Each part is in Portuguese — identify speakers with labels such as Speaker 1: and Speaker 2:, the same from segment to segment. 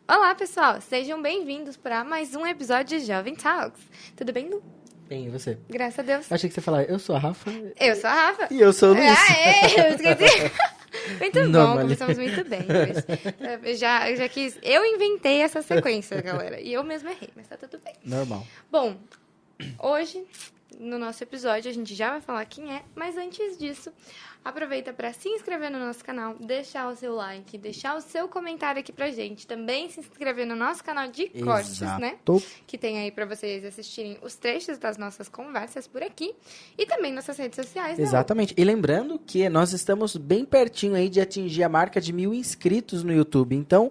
Speaker 1: Olá, pessoal! Sejam bem-vindos para mais um episódio de Jovem Talks. Tudo bem, Lu?
Speaker 2: Bem, e você?
Speaker 1: Graças a Deus.
Speaker 2: Achei que você ia falar, eu sou a Rafa.
Speaker 1: Eu sou a Rafa.
Speaker 2: E eu sou o Luiz.
Speaker 1: Eu esqueci. Muito bom,
Speaker 2: Normal.
Speaker 1: começamos muito bem hoje. Já quis... Eu inventei essa sequência, galera. E eu mesma errei, mas tá tudo bem.
Speaker 2: Normal.
Speaker 1: Bom, hoje, no nosso episódio, a gente já vai falar quem é, mas antes disso, aproveita para se inscrever no nosso canal, deixar o seu like, deixar o seu comentário aqui pra gente. Também se inscrever no nosso canal de cortes, né? Que tem aí para vocês assistirem os trechos das nossas conversas por aqui. E também nossas redes sociais.
Speaker 2: Exatamente. E lembrando que nós estamos bem pertinho aí de atingir a marca de 1.000 inscritos no YouTube. Então,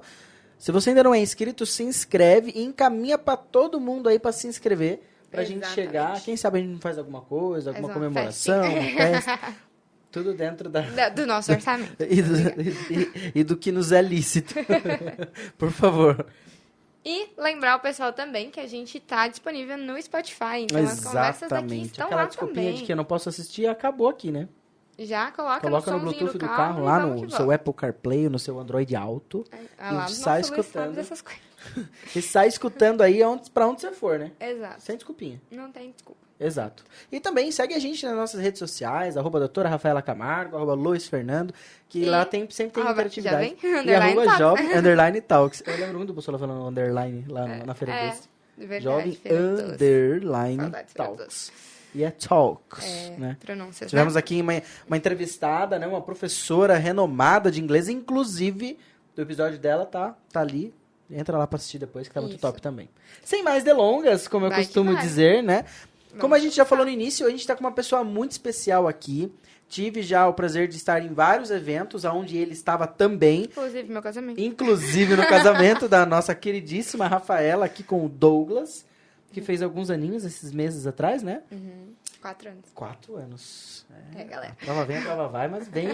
Speaker 2: se você ainda não é inscrito, se inscreve e encaminha para todo mundo aí para se inscrever. Pra gente chegar, quem sabe a gente faz alguma coisa, alguma comemoração, festa. Tudo dentro
Speaker 1: do nosso orçamento.
Speaker 2: e do que nos é lícito. Por favor.
Speaker 1: E lembrar o pessoal também que a gente tá disponível no Spotify. Então as conversas daqui estão
Speaker 2: Aquela
Speaker 1: lá
Speaker 2: desculpinha
Speaker 1: também.
Speaker 2: de que eu não posso assistir acabou aqui, né?
Speaker 1: Já coloca
Speaker 2: no Bluetooth do carro, lá no seu Apple CarPlay, no seu Android Auto.
Speaker 1: Lá
Speaker 2: e sai escutando.
Speaker 1: Dessas coisas.
Speaker 2: E sai escutando aí pra onde você for, né?
Speaker 1: Exato.
Speaker 2: Sem desculpinha.
Speaker 1: Não tem desculpa.
Speaker 2: Exato. E também segue a gente nas nossas redes sociais, @doutora Rafaela Camargo, @Luiz Fernando, que lá sempre tem interatividade. E @jovem_talks. Eu lembro muito do Bussola falando underline lá na Feira Doce.
Speaker 1: Verdade,
Speaker 2: Jovem_talks. E é talks, né?
Speaker 1: Pronúncias,
Speaker 2: Tivemos aqui uma entrevistada, né? Uma professora renomada de inglês, inclusive o episódio dela tá ali. Entra lá pra assistir depois, que tá muito top também. Sem mais delongas, como eu costumo dizer, né? Como a gente já falou no início, a gente tá com uma pessoa muito especial aqui. Tive já o prazer de estar em vários eventos, onde ele estava também.
Speaker 1: Inclusive meu casamento.
Speaker 2: Inclusive no casamento da nossa queridíssima Rafaela, aqui com o Douglas, que fez alguns aninhos esses meses atrás, né?
Speaker 1: 4 anos.
Speaker 2: 4 anos.
Speaker 1: Galera.
Speaker 2: A prova vem, a prova vai, mas vem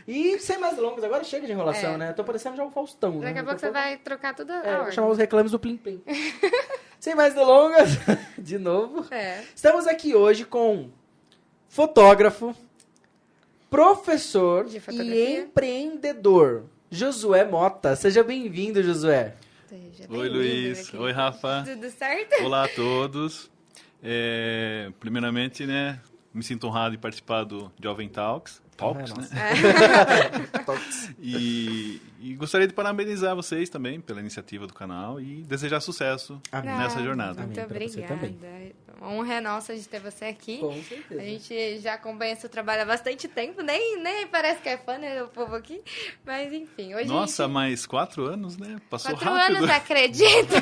Speaker 2: E sem mais delongas, agora chega de enrolação, né? Eu tô parecendo já o Faustão,
Speaker 1: Daqui a pouco você vai trocar tudo a
Speaker 2: vou
Speaker 1: ordem.
Speaker 2: chamar os reclames do Plim Plim. Sem mais delongas, de novo. Estamos aqui hoje com fotógrafo, professor e empreendedor, Josué Mota. Seja bem-vindo, Josué.
Speaker 3: Oi, Luiz. Oi, Rafa.
Speaker 1: Tudo certo?
Speaker 3: Olá a todos. Primeiramente, né, me sinto honrado de participar do Jovem Talks, né? E gostaria de parabenizar vocês também pela iniciativa do canal e desejar sucesso nessa jornada.
Speaker 1: Muito obrigada. A honra é nossa de ter você aqui.
Speaker 2: Com certeza.
Speaker 1: A gente já acompanha seu trabalho há bastante tempo, nem parece que é fã, né, o povo aqui. Mas enfim, hoje
Speaker 3: Nossa, mais 4 anos, né? Passou
Speaker 1: 4
Speaker 3: rápido.
Speaker 1: anos, acredita?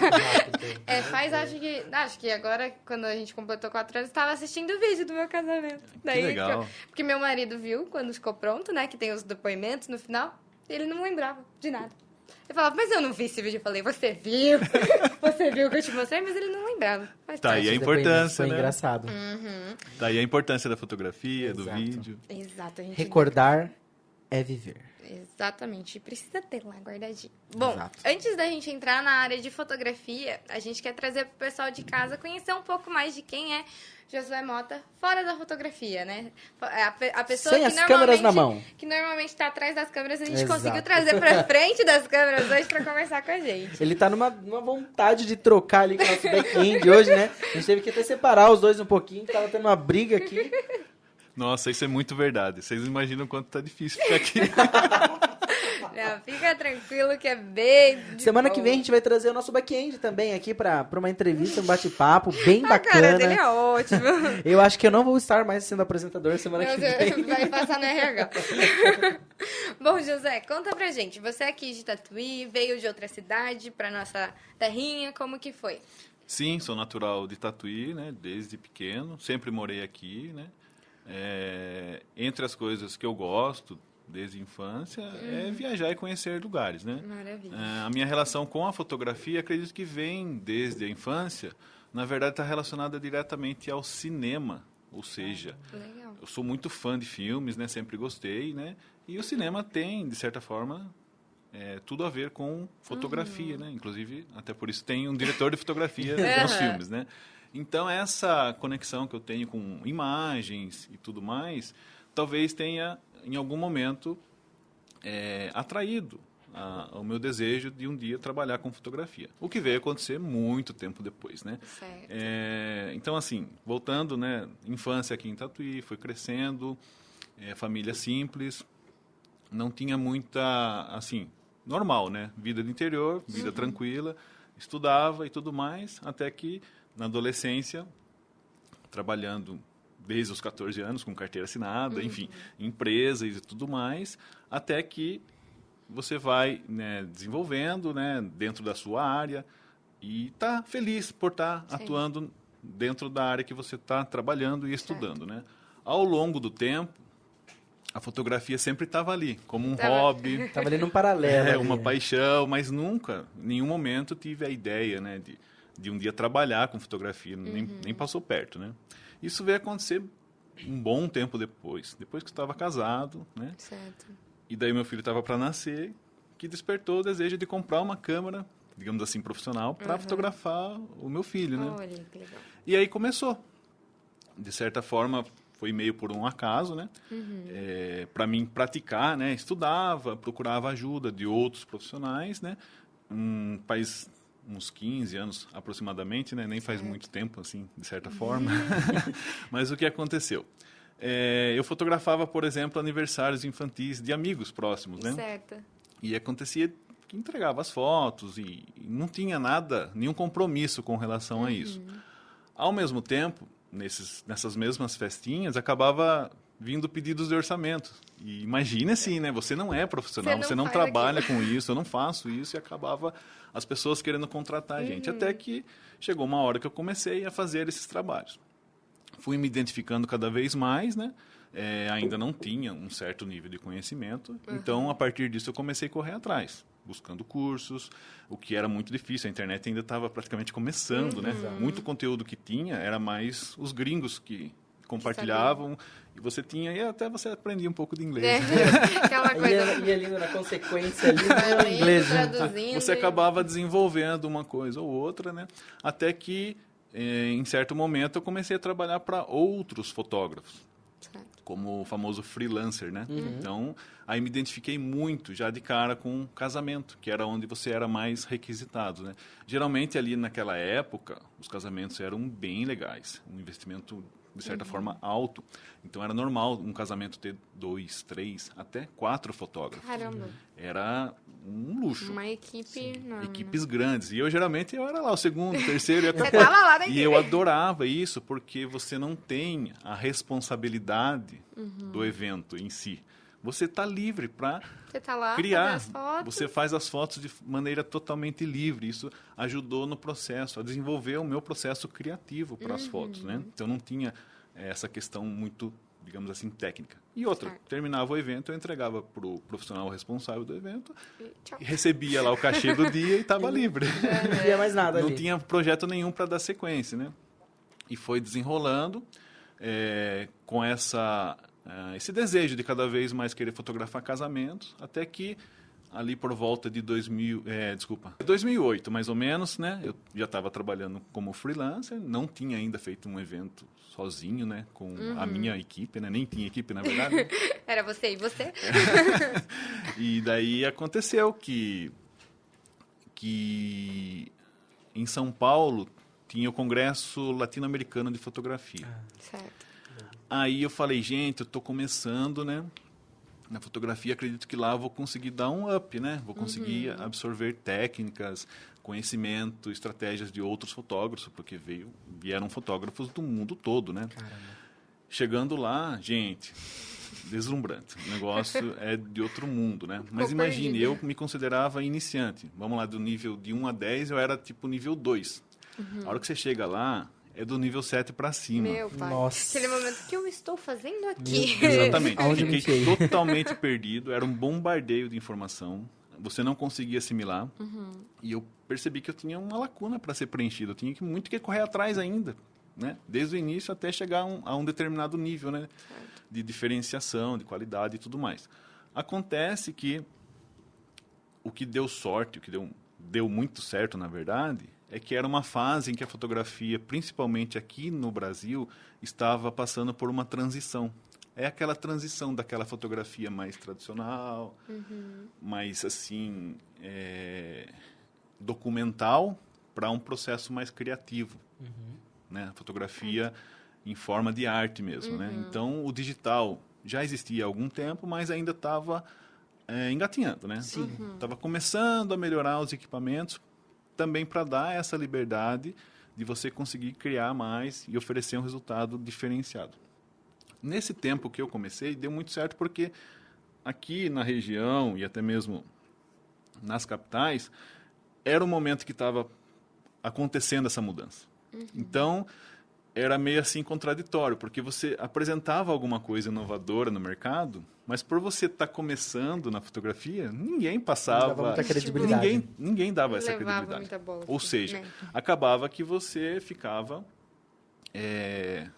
Speaker 1: Acho que agora, quando a gente completou 4 anos, estava assistindo o vídeo do meu casamento.
Speaker 3: Que legal.
Speaker 1: Porque meu marido viu quando ficou pronto, né, que tem os depoimentos no final, ele não lembrava de nada. Eu falava, mas eu não vi esse vídeo. Eu falei, você viu? Você viu que eu te mostrei? Mas ele não lembrava.
Speaker 3: Tá aí a importância,
Speaker 2: foi
Speaker 3: né?
Speaker 2: engraçado.
Speaker 3: Tá aí a importância da fotografia, do vídeo.
Speaker 1: Exato.
Speaker 2: Recordar é viver.
Speaker 1: Exatamente. Precisa ter lá guardadinho. Bom, antes da gente entrar na área de fotografia, a gente quer trazer pro pessoal de casa conhecer um pouco mais de quem é Josué Mota fora da fotografia, né? A pessoa
Speaker 2: sem as câmeras na mão.
Speaker 1: Que normalmente está atrás das câmeras, a gente conseguiu trazer pra frente das câmeras hoje pra conversar com a gente.
Speaker 2: Ele tá numa vontade de trocar ali com o nosso back-end hoje, né? A gente teve que até separar os dois um pouquinho, tava tendo uma briga aqui.
Speaker 3: Nossa, isso é muito verdade. Vocês não imaginam o quanto tá difícil ficar aqui.
Speaker 1: Não, fica tranquilo que é bem
Speaker 2: Semana que vem a gente vai trazer o nosso back-end também aqui pra uma entrevista, um bate-papo bem bacana.
Speaker 1: A cara dele é ótimo.
Speaker 2: Eu acho que eu não vou estar mais sendo apresentador semana que vem.
Speaker 1: Vai passar no RH. Bom, José, conta pra gente. Você é aqui de Tatuí, veio de outra cidade pra nossa terrinha, como que foi?
Speaker 3: Sim, sou natural de Tatuí, né? Desde pequeno, sempre morei aqui, né? Entre as coisas que eu gosto desde a infância é viajar e conhecer lugares, né?
Speaker 1: Maravilha.
Speaker 3: A minha relação com a fotografia, acredito que vem desde a infância, na verdade está relacionada diretamente ao cinema, ou seja, eu sou muito fã de filmes, né? Sempre gostei, né? E o cinema tem, de certa forma, tudo a ver com fotografia, né? Inclusive, até por isso tem um diretor de fotografia nos filmes, né? Então, essa conexão que eu tenho com imagens e tudo mais, talvez tenha, em algum momento, atraído o meu desejo de um dia trabalhar com fotografia. O que veio acontecer muito tempo depois, né?
Speaker 1: Certo.
Speaker 3: Então, assim, voltando, né? Infância aqui em Tatuí, foi crescendo, família simples, não tinha muita, assim, normal, né? Vida do interior, vida tranquila, estudava e tudo mais, até que na adolescência, trabalhando desde os 14 anos, com carteira assinada, enfim, empresas e tudo mais, até que você vai, né, desenvolvendo, né, dentro da sua área e tá feliz por estar atuando dentro da área que você está trabalhando e estudando, né? Ao longo do tempo, a fotografia sempre estava ali, como um hobby.
Speaker 2: Estava ali num paralelo.
Speaker 3: Uma paixão, mas nunca, em nenhum momento, tive a ideia, né, de um dia trabalhar com fotografia, nem passou perto, né? Isso veio acontecer um bom tempo depois que eu estava casado, né?
Speaker 1: Certo.
Speaker 3: E daí meu filho estava para nascer, que despertou o desejo de comprar uma câmera, digamos assim, profissional, para fotografar o meu filho, né?
Speaker 1: Olha, que legal.
Speaker 3: E aí começou. De certa forma, foi meio por um acaso, né? Para mim praticar, né? Estudava, procurava ajuda de outros profissionais, né? Faz uns 15 anos aproximadamente, né? Nem faz muito tempo, assim, de certa forma. Mas o que aconteceu? Eu fotografava, por exemplo, aniversários infantis de amigos próximos, né?
Speaker 1: Certo.
Speaker 3: E acontecia que entregava as fotos e não tinha nada, nenhum compromisso com relação a isso. Ao mesmo tempo, nessas mesmas festinhas, acabava vindo pedidos de orçamento. E imagine assim, né? Você não é profissional, você não trabalha com isso, eu não faço isso, e acabava as pessoas querendo contratar a gente. Até que chegou uma hora que eu comecei a fazer esses trabalhos. Fui me identificando cada vez mais, né? Ainda não tinha um certo nível de conhecimento. Então, a partir disso, eu comecei a correr atrás, buscando cursos, o que era muito difícil. A internet ainda estava praticamente começando, né? Muito conteúdo que tinha era mais os gringos que compartilhavam, e você tinha, e até você aprendia um pouco de inglês.
Speaker 1: Aquela coisa.
Speaker 2: Ia lindo na consequência ali no inglês.
Speaker 1: Traduzindo.
Speaker 3: Você acabava desenvolvendo uma coisa ou outra, né? Até que, em certo momento, eu comecei a trabalhar para outros fotógrafos, como o famoso freelancer, né? Então, aí me identifiquei muito já de cara com casamento, que era onde você era mais requisitado, né? Geralmente ali naquela época, os casamentos eram bem legais, um investimento de certa forma alto. Então era normal um casamento ter 2, 3, até 4 fotógrafos.
Speaker 1: Caramba.
Speaker 3: Era um luxo.
Speaker 1: Uma equipe. Não,
Speaker 3: Equipes grandes. E eu geralmente eu era lá o segundo, terceiro e até
Speaker 1: Você tava lá na
Speaker 3: E eu adorava isso porque você não tem a responsabilidade do evento em si. Você está livre para
Speaker 1: Você tá lá,
Speaker 3: criar.
Speaker 1: fazer as fotos.
Speaker 3: Você faz as fotos de maneira totalmente livre. Isso ajudou no processo, a desenvolver o meu processo criativo para as fotos, né? Então não tinha essa questão muito, digamos assim, técnica. E outra, terminava o evento, eu entregava para o profissional responsável do evento,
Speaker 1: Tchau.
Speaker 3: recebia lá o cachê do dia e estava livre.
Speaker 2: Não tinha mais nada
Speaker 3: Não
Speaker 2: ali.
Speaker 3: tinha projeto nenhum para dar sequência, né? E foi desenrolando com esse desejo de cada vez mais querer fotografar casamentos, até que ali por volta de 2008, mais ou menos, né? Eu já estava trabalhando como freelancer, não tinha ainda feito um evento sozinho, né? Com a minha equipe, né? Nem tinha equipe, na verdade. Né?
Speaker 1: Era você e você?
Speaker 3: E daí aconteceu que em São Paulo tinha o Congresso Latino-Americano de Fotografia.
Speaker 1: Certo.
Speaker 3: Aí eu falei, gente, eu estou começando, né? Na fotografia, acredito que lá eu vou conseguir dar um up, né? Vou conseguir absorver técnicas, conhecimento, estratégias de outros fotógrafos, porque vieram fotógrafos do mundo todo, né?
Speaker 2: Caramba.
Speaker 3: Chegando lá, gente, deslumbrante. O negócio é de outro mundo, né? Mas imagine, eu me considerava iniciante. Vamos lá, do nível de 1 a 10, eu era tipo nível 2. A hora que você chega lá, é do nível 7 para cima.
Speaker 1: Meu pai.
Speaker 2: Nossa.
Speaker 1: Aquele momento, o que eu estou fazendo aqui?
Speaker 3: Exatamente.
Speaker 2: Aonde eu
Speaker 3: Fiquei
Speaker 2: me enfiei?
Speaker 3: totalmente perdido. Era um bombardeio de informação. Você não conseguia assimilar. E eu percebi que eu tinha uma lacuna para ser preenchida. Eu tinha muito que correr atrás ainda, né? Desde o início até chegar a um determinado nível, né? De diferenciação, de qualidade e tudo mais. Acontece que o que deu sorte, o que deu muito certo, na verdade, é que era uma fase em que a fotografia, principalmente aqui no Brasil, estava passando por uma transição. é aquela transição daquela fotografia mais tradicional, mais assim, documental, para um processo mais criativo, né? Fotografia em forma de arte mesmo, né? Então, o digital já existia há algum tempo, mas ainda estava engatinhando, né? Estava começando a melhorar os equipamentos, também para dar essa liberdade de você conseguir criar mais e oferecer um resultado diferenciado. Nesse tempo que eu comecei, deu muito certo porque aqui na região e até mesmo nas capitais, era o momento que estava acontecendo essa mudança. Então, era meio assim contraditório, porque você apresentava alguma coisa inovadora no mercado, mas por você estar começando na fotografia, ninguém passava...
Speaker 2: Não dava muita credibilidade.
Speaker 3: Ninguém dava essa
Speaker 1: Levava
Speaker 3: credibilidade.
Speaker 1: muita bola,
Speaker 3: Ou
Speaker 1: assim,
Speaker 3: seja,
Speaker 1: né?
Speaker 3: acabava que você ficava...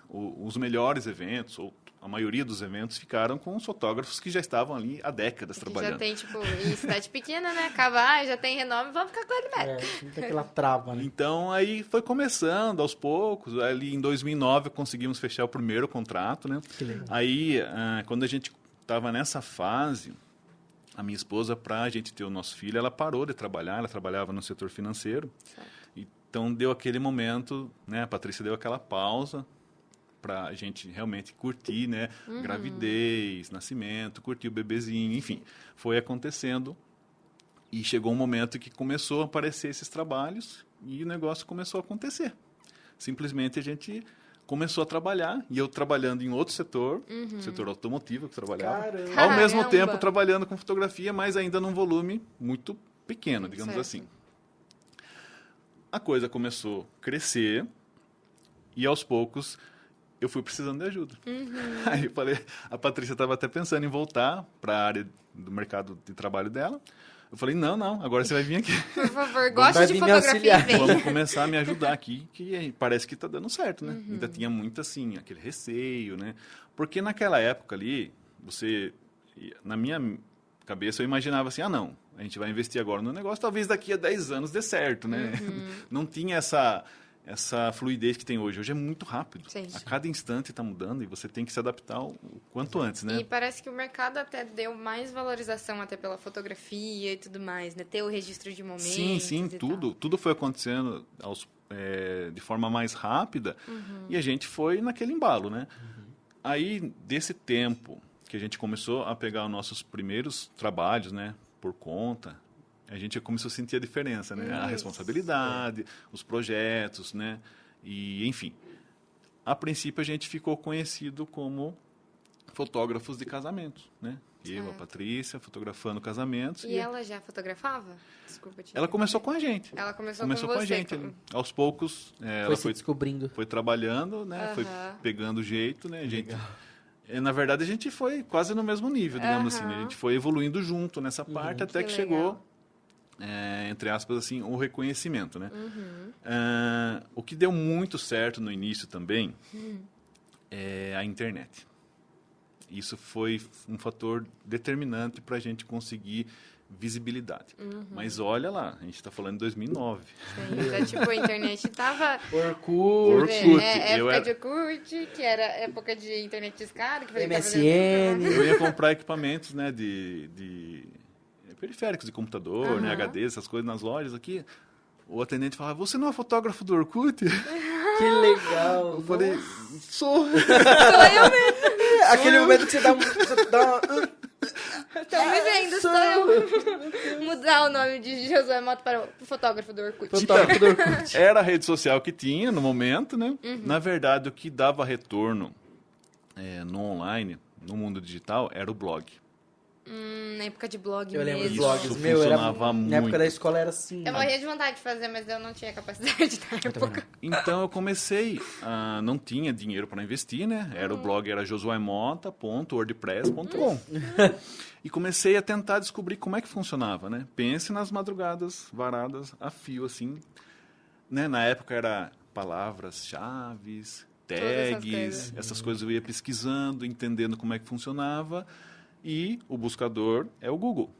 Speaker 3: os melhores eventos, ou a maioria dos eventos, ficaram com os fotógrafos que já estavam ali há décadas
Speaker 1: Que
Speaker 3: trabalhando.
Speaker 1: já tem, tipo, em cidade pequena, né? Acaba, já tem renome, vamos ficar com ele mesmo.
Speaker 2: Muita aquela trava, né?
Speaker 3: Então, aí foi começando aos poucos. Ali em 2009 conseguimos fechar o primeiro contrato, né?
Speaker 2: Que legal.
Speaker 3: Aí, quando a gente estava nessa fase, a minha esposa, para a gente ter o nosso filho, ela parou de trabalhar, ela trabalhava no setor financeiro.
Speaker 1: Certo.
Speaker 3: Então, deu aquele momento, né? A Patrícia deu aquela pausa para a gente realmente curtir, né? Gravidez, nascimento, curtir o bebezinho, enfim. Foi acontecendo e chegou um momento que começou a aparecer esses trabalhos e o negócio começou a acontecer. Simplesmente a gente começou a trabalhar e eu trabalhando em outro setor, setor automotivo que eu trabalhava,
Speaker 2: Caramba.
Speaker 3: ao mesmo
Speaker 1: Caramba.
Speaker 3: tempo trabalhando com fotografia, mas ainda num volume muito pequeno, digamos
Speaker 1: Certo.
Speaker 3: assim. A coisa começou a crescer e aos poucos eu fui precisando de ajuda. Aí eu falei, a Patrícia estava até pensando em voltar para a área do mercado de trabalho dela. Eu falei, não, agora você vai vir aqui.
Speaker 1: Por favor, gosta
Speaker 2: Vai
Speaker 1: de
Speaker 2: vir me
Speaker 1: fotografia,
Speaker 2: auxiliar.
Speaker 1: vem.
Speaker 3: Vamos começar a me ajudar aqui, que parece que está dando certo, né? Ainda tinha muito, assim, aquele receio, né? Porque naquela época ali, na minha cabeça, eu imaginava assim, não, a gente vai investir agora no negócio, talvez daqui a 10 anos dê certo, né? Não tinha essa fluidez que tem hoje. Hoje é muito rápido.
Speaker 1: Sim.
Speaker 3: A cada instante está mudando e você tem que se adaptar o quanto antes, né?
Speaker 1: E parece que o mercado até deu mais valorização até pela fotografia e tudo mais, né? Ter o registro de momentos
Speaker 3: Sim,
Speaker 1: e
Speaker 3: tudo foi acontecendo de forma mais rápida e a gente foi naquele embalo, né? Aí, desse tempo que a gente começou a pegar os nossos primeiros trabalhos, né, por conta, a gente começou a sentir a diferença, né? A responsabilidade, os projetos, né? E, enfim, a princípio a gente ficou conhecido como fotógrafos de casamentos, né? Eu, a
Speaker 1: Certo.
Speaker 3: Patrícia, fotografando casamentos.
Speaker 1: E ela já fotografava? Desculpa te
Speaker 3: Ela começou com a gente.
Speaker 1: Ela começou
Speaker 3: com
Speaker 1: você,
Speaker 3: a gente.
Speaker 1: com-
Speaker 3: Aos poucos, ela
Speaker 2: Se descobrindo.
Speaker 3: foi trabalhando, né? Foi pegando jeito, né? A gente, na verdade, a gente foi quase no mesmo nível, digamos assim. Né? A gente foi evoluindo junto nessa parte até que
Speaker 1: Que
Speaker 3: chegou, entre aspas, assim, o reconhecimento, né? O que deu muito certo no início também é a internet. Isso foi um fator determinante para a gente conseguir visibilidade. Mas olha lá, a gente está falando de 2009.
Speaker 1: Ainda, tipo, a internet tava...
Speaker 2: Orkut,
Speaker 3: Eu
Speaker 1: época
Speaker 3: era-
Speaker 1: de Orkut, que era época de internet discada, que fazia
Speaker 2: MSN.
Speaker 3: Eu ia comprar equipamentos, né, de periféricos de computador, né, HD, essas coisas nas lojas aqui. O atendente falava, você não é fotógrafo do Orkut?
Speaker 2: Que legal.
Speaker 3: Eu falei, sou.
Speaker 2: Aquele momento que você dá uma...
Speaker 1: Estão me vendo, sou eu. Mudar o nome de Josué Mota para o fotógrafo do Orkut.
Speaker 2: Fotógrafo do Orkut.
Speaker 3: Era a rede social que tinha no momento, né? Na verdade, o que dava retorno no online, no mundo digital, era o blog.
Speaker 1: Na época de blog
Speaker 2: Eu lembro de
Speaker 1: mesmo.
Speaker 2: blogs.
Speaker 3: Isso
Speaker 2: Meu, era,
Speaker 3: funcionava
Speaker 2: na época
Speaker 3: muito.
Speaker 2: da escola era assim.
Speaker 1: Eu morria de vontade de fazer, mas eu não tinha capacidade na época.
Speaker 3: Então eu comecei, não tinha dinheiro para investir, né? O blog era josuemota.wordpress.com. E comecei a tentar descobrir como é que funcionava, né? Pense nas madrugadas varadas a fio, assim. Né? Na época era palavras-chave, tags, essas coisas eu ia pesquisando, entendendo como é que funcionava. E o buscador é o Google.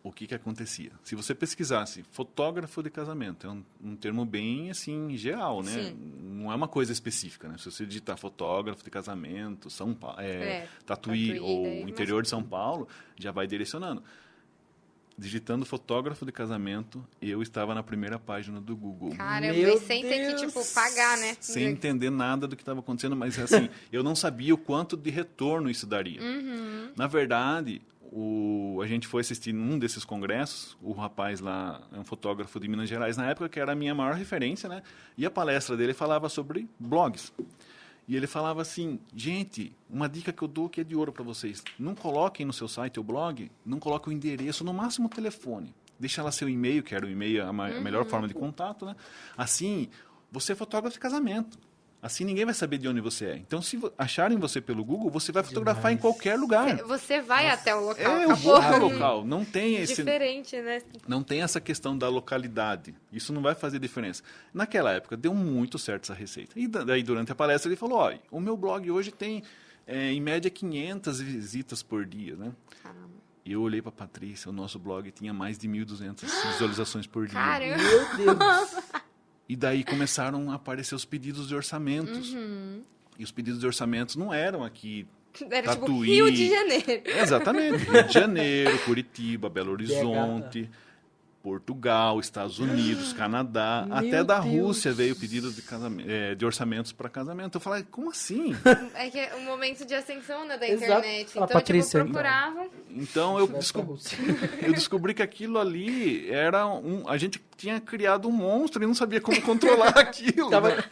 Speaker 3: o que acontecia? Se você pesquisasse fotógrafo de casamento, é um termo bem, assim, geral, né?
Speaker 1: Sim.
Speaker 3: Não é uma coisa específica, né? Se você digitar fotógrafo de casamento, São Paulo, Tatuí ou
Speaker 1: daí,
Speaker 3: interior de São Paulo, já vai direcionando. Digitando fotógrafo de casamento, eu estava na primeira página do Google.
Speaker 1: Caramba,
Speaker 2: Meu
Speaker 1: e sem ter que, tipo, pagar, né?
Speaker 3: Sem entender nada do que estava acontecendo, mas assim, eu não sabia o quanto de retorno isso daria. Na verdade, a gente foi assistir num desses congressos, o rapaz lá é um fotógrafo de Minas Gerais, na época que era a minha maior referência, né? E a palestra dele falava sobre blogs. E ele falava assim, gente, uma dica que eu dou que é de ouro para vocês. Não coloquem no seu site ou blog, não coloquem o endereço, no máximo o telefone. Deixa lá seu e-mail, que era o e-mail a melhor forma de contato, né? Assim, você é fotógrafo de casamento. Assim ninguém vai saber de onde você é. Então, se acharem você pelo Google, você vai fotografar em qualquer lugar.
Speaker 1: Você vai até o local.
Speaker 3: Eu vou até o local. Não tem
Speaker 1: Diferente, né?
Speaker 3: Não tem essa questão da localidade. Isso não vai fazer diferença. Naquela época, deu muito certo essa receita. E daí, durante a palestra, ele falou, ó, o meu blog hoje tem, em média, 500 visitas por dia, né?
Speaker 1: Caramba.
Speaker 3: E eu olhei para Patrícia, o nosso blog tinha mais de 1.200 visualizações por dia.
Speaker 1: Caramba.
Speaker 2: Meu Deus.
Speaker 3: E daí começaram a aparecer os pedidos de orçamentos. E os pedidos de orçamentos não eram aqui...
Speaker 1: Era
Speaker 3: Tatuí.
Speaker 1: tipo Rio de Janeiro.
Speaker 3: Exatamente. Rio de Janeiro, Curitiba, Belo Horizonte, Portugal, Estados Unidos, Canadá,
Speaker 2: Meu
Speaker 3: até da
Speaker 2: Deus.
Speaker 3: Rússia veio pedido de orçamentos para casamento. Eu falei, como assim?
Speaker 1: É que é um momento de ascensão, né, da
Speaker 2: Exato.
Speaker 1: internet.
Speaker 2: Fala,
Speaker 1: Então,
Speaker 2: Patrícia,
Speaker 1: tipo, procuravam.
Speaker 3: Então eu descobri que aquilo ali era a gente tinha criado um monstro e não sabia como controlar aquilo.
Speaker 2: Tava...
Speaker 3: né?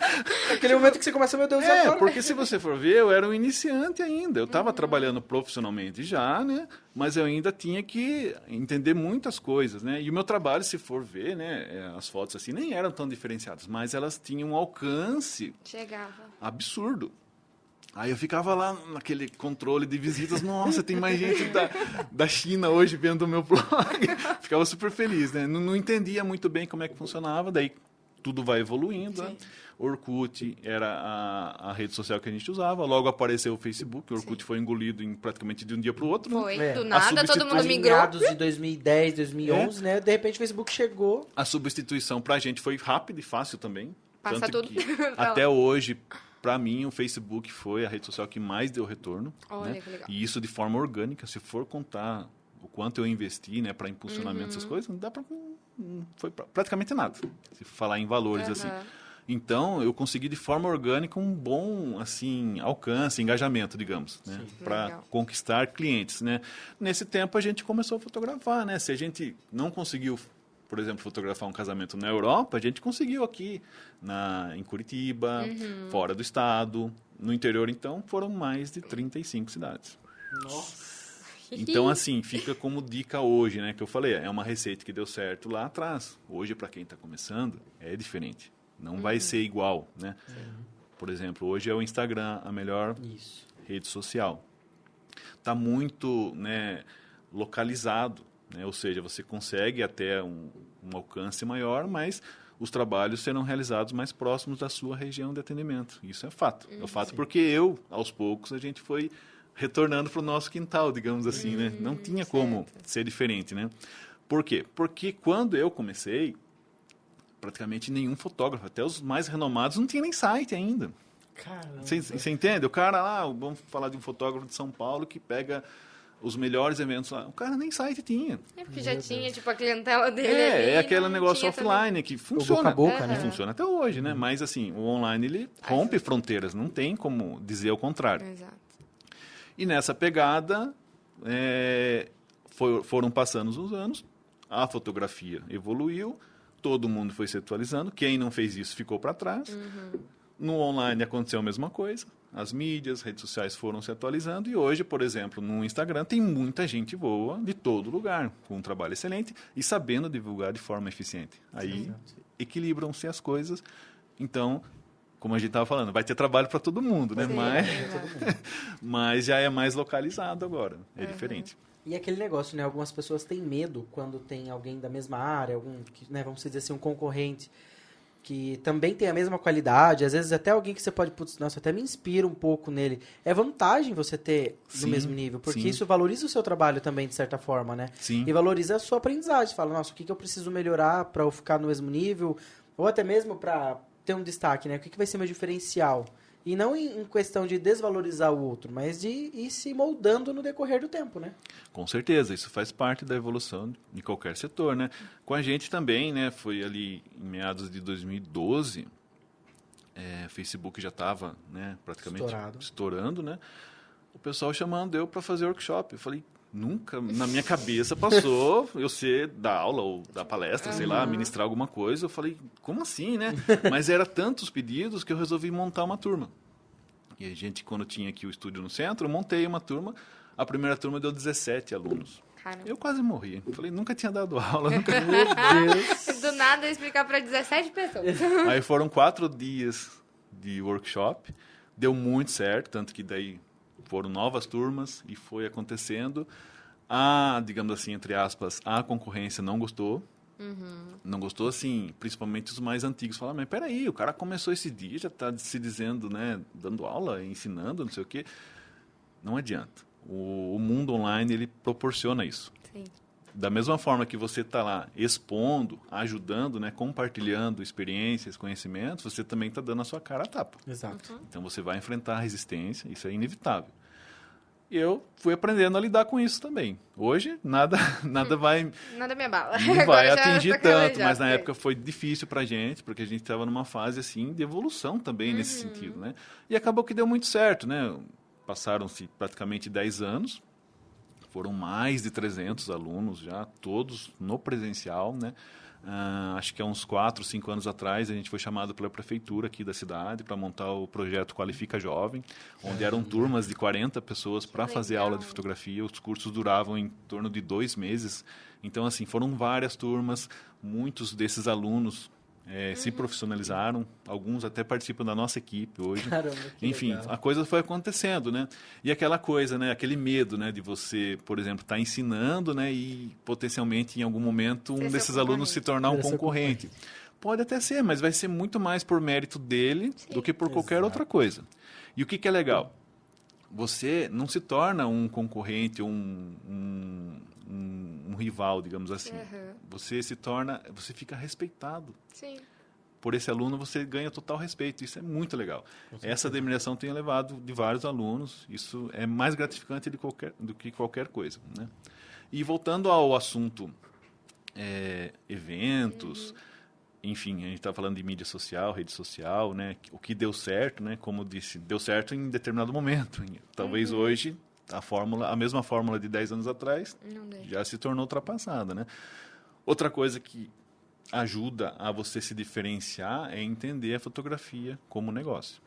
Speaker 2: Aquele momento que você começa, meu Deus, agora.
Speaker 3: Porque se você for ver, eu era um iniciante ainda. Eu estava trabalhando profissionalmente já, né? Mas eu ainda tinha que entender muitas coisas, né? E o meu trabalho, se for ver, né? As fotos assim nem eram tão diferenciadas, mas elas tinham um alcance
Speaker 1: Chegava.
Speaker 3: absurdo. Aí eu ficava lá naquele controle de visitas, nossa, tem mais gente da China hoje vendo o meu blog. Ficava super feliz, né? Não entendia muito bem como é que funcionava, daí tudo vai evoluindo, né? Orkut era a rede social que a gente usava, logo apareceu o Facebook, o Orkut foi engolido praticamente de um dia para o outro.
Speaker 1: Foi,
Speaker 2: É.
Speaker 1: do nada, todo mundo migrou.
Speaker 2: Meados de 2010, 2011, né? De repente o Facebook chegou.
Speaker 3: A substituição para a gente foi rápida e fácil também.
Speaker 1: Passa
Speaker 3: tanto
Speaker 1: tudo
Speaker 3: que até hoje, para mim, o Facebook foi a rede social que mais deu retorno.
Speaker 1: Olha,
Speaker 3: né?
Speaker 1: que legal.
Speaker 3: E isso de forma orgânica. Se for contar o quanto eu investi, né, para impulsionamento dessas coisas, não dá para... Foi praticamente nada, se falar em valores assim. Então, eu consegui de forma orgânica um bom assim alcance, engajamento, digamos, né, para conquistar clientes, né. Nesse tempo a gente começou a fotografar, né. Se a gente não conseguiu, por exemplo, fotografar um casamento na Europa, a gente conseguiu aqui em Curitiba, fora do estado, no interior então foram mais de 35 cidades.
Speaker 2: Nossa.
Speaker 3: Então, assim, fica como dica hoje, né? Que eu falei, é uma receita que deu certo lá atrás. Hoje, para quem está começando, é diferente. Não vai ser igual, né? Por exemplo, hoje é o Instagram a melhor rede social. Está muito, né, localizado, né? Ou seja, você consegue até um alcance maior, mas os trabalhos serão realizados mais próximos da sua região de atendimento. Isso é fato. É fato porque aos poucos, a gente foi retornando para o nosso quintal, digamos assim, né? Não tinha como ser diferente, né? Por quê? Porque quando eu comecei, praticamente nenhum fotógrafo, até os mais renomados, não tinha nem site ainda.
Speaker 2: Caramba.
Speaker 3: Você entende? O cara lá, vamos falar de um fotógrafo de São Paulo que pega os melhores eventos lá. O cara nem site tinha.
Speaker 1: É porque já tinha, tipo, a clientela dele ali.
Speaker 3: É aquele
Speaker 1: não
Speaker 3: negócio
Speaker 1: tinha
Speaker 3: offline que funciona.
Speaker 2: boca a boca,
Speaker 3: E
Speaker 2: né?
Speaker 3: funciona até hoje, né? Mas assim, o online, ele rompe fronteiras. Não tem como dizer o contrário.
Speaker 1: Exato.
Speaker 3: E nessa pegada, foram passando os anos, a fotografia evoluiu, todo mundo foi se atualizando, quem não fez isso ficou para trás. No online aconteceu a mesma coisa, as mídias, redes sociais foram se atualizando e hoje, por exemplo, no Instagram tem muita gente boa de todo lugar, com um trabalho excelente e sabendo divulgar de forma eficiente. Aí equilibram-se as coisas, então... Como a gente estava falando, vai ter trabalho para todo mundo, né? Mas já é mais localizado agora, é diferente.
Speaker 2: E aquele negócio, né? Algumas pessoas têm medo quando tem alguém da mesma área, né, vamos dizer assim, um concorrente. que também tem a mesma qualidade, às vezes até alguém que você pode, putz, nossa, até me inspira um pouco nele. É vantagem você ter no mesmo nível, porque isso valoriza o seu trabalho também, de certa forma, né?
Speaker 3: Sim.
Speaker 2: E valoriza a sua aprendizagem. Você fala, nossa, o que eu preciso melhorar para eu ficar no mesmo nível? Ou até mesmo para ter um destaque, né? O que vai ser meu diferencial? E não em questão de desvalorizar o outro, mas de ir se moldando no decorrer do tempo, né?
Speaker 3: Com certeza, isso faz parte da evolução de qualquer setor, né? Com a gente também, né? Foi ali em meados de 2012, o Facebook já estava, né, praticamente estourando, né? O pessoal chamando eu para fazer workshop. Eu falei, nunca na minha cabeça passou eu ser dar aula ou dar palestra, sei lá, ministrar alguma coisa. Eu falei, como assim, né? Mas era tantos pedidos que eu resolvi montar uma turma. E a gente, quando tinha aqui o estúdio no centro, eu montei uma turma. A primeira turma deu 17 alunos.
Speaker 1: Caramba.
Speaker 3: Eu quase morri. Falei, nunca tinha dado aula. Nunca...
Speaker 2: Meu Deus!
Speaker 1: Do nada explicar para 17 pessoas.
Speaker 3: Aí foram 4 dias de workshop. Deu muito certo, tanto que daí foram novas turmas e foi acontecendo. Digamos assim, entre aspas, a concorrência não gostou. Não gostou, assim, principalmente os mais antigos. Falaram, mas peraí, o cara começou esse dia, já está se dizendo, né, dando aula, ensinando, não sei o quê. Não adianta. O mundo online, ele proporciona isso.
Speaker 1: Sim.
Speaker 3: Da mesma forma que você está lá expondo, ajudando, né, compartilhando experiências, conhecimentos, você também está dando a sua cara a tapa.
Speaker 2: Exato.
Speaker 3: Então você vai enfrentar a resistência, isso é inevitável. E eu fui aprendendo a lidar com isso também. Hoje, nada vai...
Speaker 1: Nada me abala.
Speaker 3: Não vai atingir
Speaker 1: tá
Speaker 3: tanto, mas na época foi difícil pra gente, porque a gente estava numa fase, assim, de evolução também nesse sentido, né? E acabou que deu muito certo, né? Passaram-se praticamente 10 anos, foram mais de 300 alunos já, todos no presencial, né? Acho que há uns 4, 5 anos atrás a gente foi chamado pela prefeitura aqui da cidade para montar o projeto Qualifica Jovem, onde eram turmas de 40 pessoas para fazer aula de fotografia. Os cursos duravam em torno de 2 meses. Então, assim, foram várias turmas, muitos desses alunos se profissionalizaram, alguns até participam da nossa equipe hoje.
Speaker 2: Caramba, que
Speaker 3: Enfim,
Speaker 2: legal.
Speaker 3: a coisa foi acontecendo, né? E aquela coisa, né? Aquele medo, né? De você, por exemplo, estar ensinando, né? E potencialmente, em algum momento, um desses alunos se tornar um concorrente. Pode até ser, mas vai ser muito mais por mérito dele do que por qualquer outra coisa. E o que é legal? Você não se torna um concorrente ou um rival, digamos assim. Você fica respeitado.
Speaker 1: Sim.
Speaker 3: Por esse aluno, você ganha total respeito. Isso é muito legal. Essa admiração tem levado de vários alunos. Isso é mais gratificante do que qualquer coisa, né? E voltando ao assunto eventos, enfim, a gente está falando de mídia social, rede social, né? O que deu certo, né? Como disse, deu certo em determinado momento. Talvez hoje a mesma fórmula de 10 anos atrás já se tornou ultrapassada, né? Outra coisa que ajuda a você se diferenciar é entender a fotografia como negócio.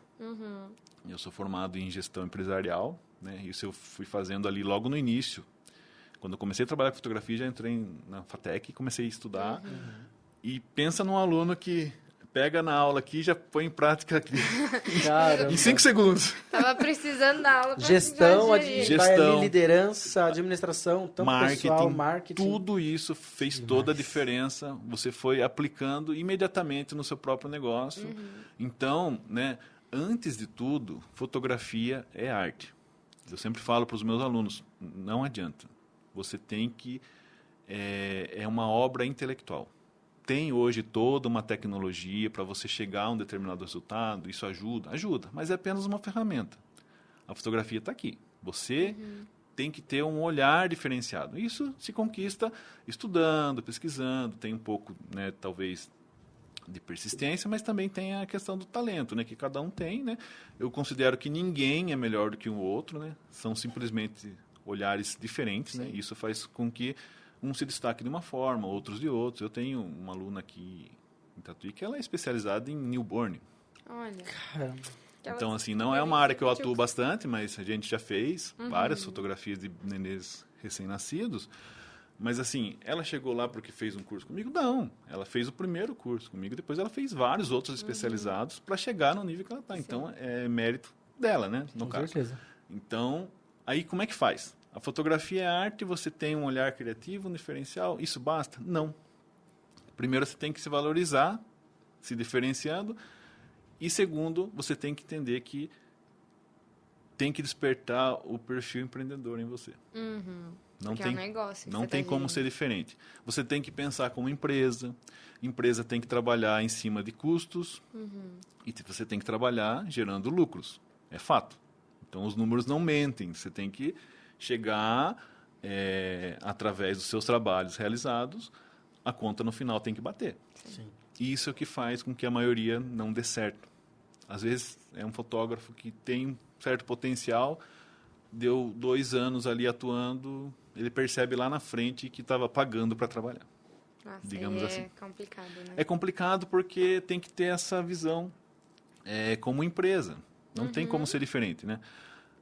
Speaker 3: Eu sou formado em gestão empresarial, né? Isso eu fui fazendo ali logo no início. Quando eu comecei a trabalhar com fotografia, já entrei na FATEC e comecei a estudar. E pensa num aluno que pega na aula aqui e já põe em prática aqui.
Speaker 2: Caramba.
Speaker 3: Em 5 segundos.
Speaker 1: Tava precisando da aula.
Speaker 2: Gestão,
Speaker 1: Gestão.
Speaker 2: vai ali, liderança, administração, tanto pessoal, marketing.
Speaker 3: Tudo isso fez toda a diferença. Você foi aplicando imediatamente no seu próprio negócio. Então, né, antes de tudo, fotografia é arte. Eu sempre falo para os meus alunos, não adianta. Você tem que... É uma obra intelectual. Tem hoje toda uma tecnologia para você chegar a um determinado resultado, isso ajuda, mas é apenas uma ferramenta. A fotografia está aqui. Você tem que ter um olhar diferenciado. Isso se conquista estudando, pesquisando, tem um pouco, né, talvez, de persistência, mas também tem a questão do talento, né, que cada um tem, né? Eu considero que ninguém é melhor do que o outro, né? São simplesmente olhares diferentes, né? Isso faz com que um se destaque de uma forma, outros de outros. Eu tenho uma aluna aqui em Tatuí que ela é especializada em newborn.
Speaker 1: Olha.
Speaker 2: Caramba.
Speaker 3: Então, assim, não é uma área que eu atuo bastante, mas a gente já fez várias fotografias de nenês recém-nascidos. Mas, assim, ela chegou lá porque fez um curso comigo? Não. Ela fez o primeiro curso comigo, depois ela fez vários outros especializados para chegar no nível que ela está. Então, é mérito dela, né? No caso.
Speaker 2: Com certeza.
Speaker 3: Então, aí como é que faz? A fotografia é arte, você tem um olhar criativo, um diferencial, isso basta? Não. Primeiro você tem que se valorizar se diferenciando. E segundo, você tem que entender que tem que despertar o perfil empreendedor em você. Não
Speaker 1: Porque
Speaker 3: tem,
Speaker 1: é um negócio.
Speaker 3: não tem como ser diferente. Você tem que pensar como empresa. Empresa tem que trabalhar em cima de custos. E você tem que trabalhar gerando lucros. É fato. Então, os números não mentem. Você tem que chegar, através dos seus trabalhos realizados, a conta no final tem que bater.
Speaker 2: Sim.
Speaker 3: E isso é o que faz com que a maioria não dê certo. Às vezes, é um fotógrafo que tem um certo potencial, deu 2 anos ali atuando, ele percebe lá na frente que estava pagando para trabalhar.
Speaker 1: Nossa,
Speaker 3: digamos assim.
Speaker 1: É complicado, né?
Speaker 3: É complicado porque tem que ter essa visão como empresa. Não tem como ser diferente, né?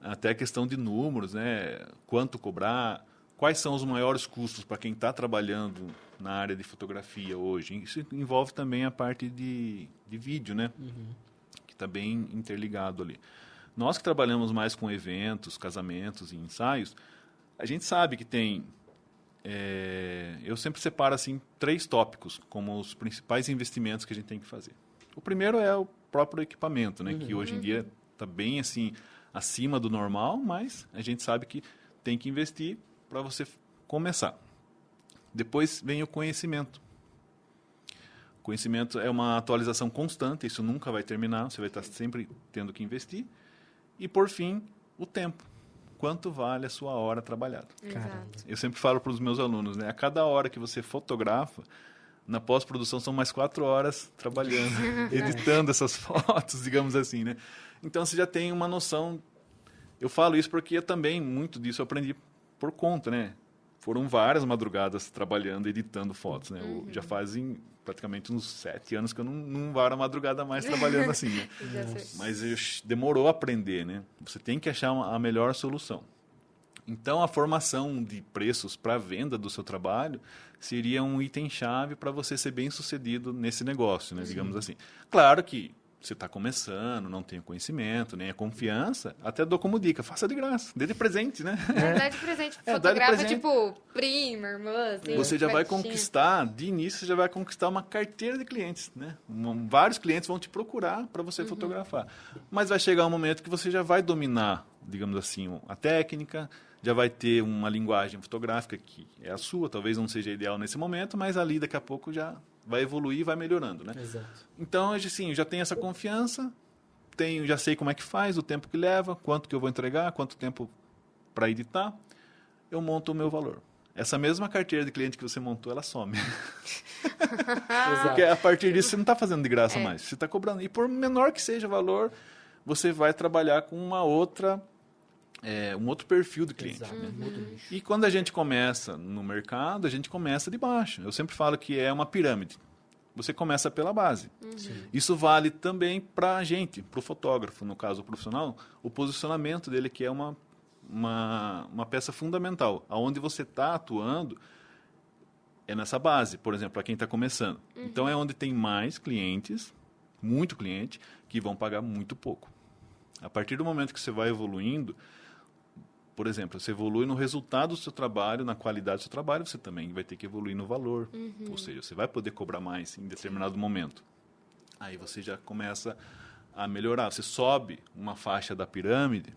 Speaker 3: Até a questão de números, né? Quanto cobrar, quais são os maiores custos para quem está trabalhando na área de fotografia hoje. Isso envolve também a parte de vídeo, né? Que está bem interligado ali. Nós que trabalhamos mais com eventos, casamentos e ensaios, a gente sabe que tem... eu sempre separo assim 3 tópicos como os principais investimentos que a gente tem que fazer. O primeiro é o próprio equipamento, né? Que hoje em dia está bem assim acima do normal, mas a gente sabe que tem que investir para você começar. Depois vem o conhecimento. O conhecimento é uma atualização constante, isso nunca vai terminar, você vai estar sempre tendo que investir. E, por fim, o tempo. Quanto vale a sua hora trabalhada?
Speaker 1: Exato.
Speaker 3: Eu sempre falo para os meus alunos, né? A cada hora que você fotografa, na pós-produção são mais 4 horas trabalhando, editando essas fotos, digamos assim, né? Então, você já tem uma noção. Eu falo isso porque eu também, muito disso, eu aprendi por conta, né? Foram várias madrugadas trabalhando, editando fotos, né? Já fazem praticamente uns 7 anos que eu não varo a madrugada mais trabalhando assim, né? Mas demorou a aprender, né? Você tem que achar a melhor solução. Então, a formação de preços para a venda do seu trabalho seria um item-chave para você ser bem-sucedido nesse negócio, né? Digamos assim. Claro que você está começando, não tem o conhecimento, nem a confiança, até dou como dica, faça de graça, dê de presente, né?
Speaker 1: Dá de presente.
Speaker 3: dá de
Speaker 1: Fotografa,
Speaker 3: presente.
Speaker 1: tipo, prima, irmã, assim.
Speaker 3: Você já vai
Speaker 1: pertinho.
Speaker 3: conquistar, de início, você já vai conquistar uma carteira de clientes, né? Vários clientes vão te procurar para você fotografar. Mas vai chegar um momento que você já vai dominar, digamos assim, a técnica, já vai ter uma linguagem fotográfica que é a sua, talvez não seja ideal nesse momento, mas ali daqui a pouco já vai evoluir e vai melhorando, né?
Speaker 2: Exato.
Speaker 3: Então, assim, eu já tenho essa confiança, já sei como é que faz, o tempo que leva, quanto que eu vou entregar, quanto tempo para editar, eu monto o meu valor. Essa mesma carteira de cliente que você montou, ela some. Porque a partir disso você não está fazendo de graça mais, você está cobrando. E por menor que seja o valor, você vai trabalhar com um outro perfil de cliente.
Speaker 2: Exato.
Speaker 3: Né? E quando a gente começa no mercado, a gente começa de baixo. Eu sempre falo que é uma pirâmide. Você começa pela base. Isso vale também para a gente, para o fotógrafo, no caso o profissional, o posicionamento dele, que é uma peça fundamental. Aonde você está atuando é nessa base, por exemplo, para quem está começando. Então, é onde tem mais clientes, muito cliente, que vão pagar muito pouco. A partir do momento que você vai evoluindo, por exemplo, você evolui no resultado do seu trabalho, na qualidade do seu trabalho, você também vai ter que evoluir no valor. Ou seja, você vai poder cobrar mais em determinado momento. Aí você já começa a melhorar. Você sobe uma faixa da pirâmide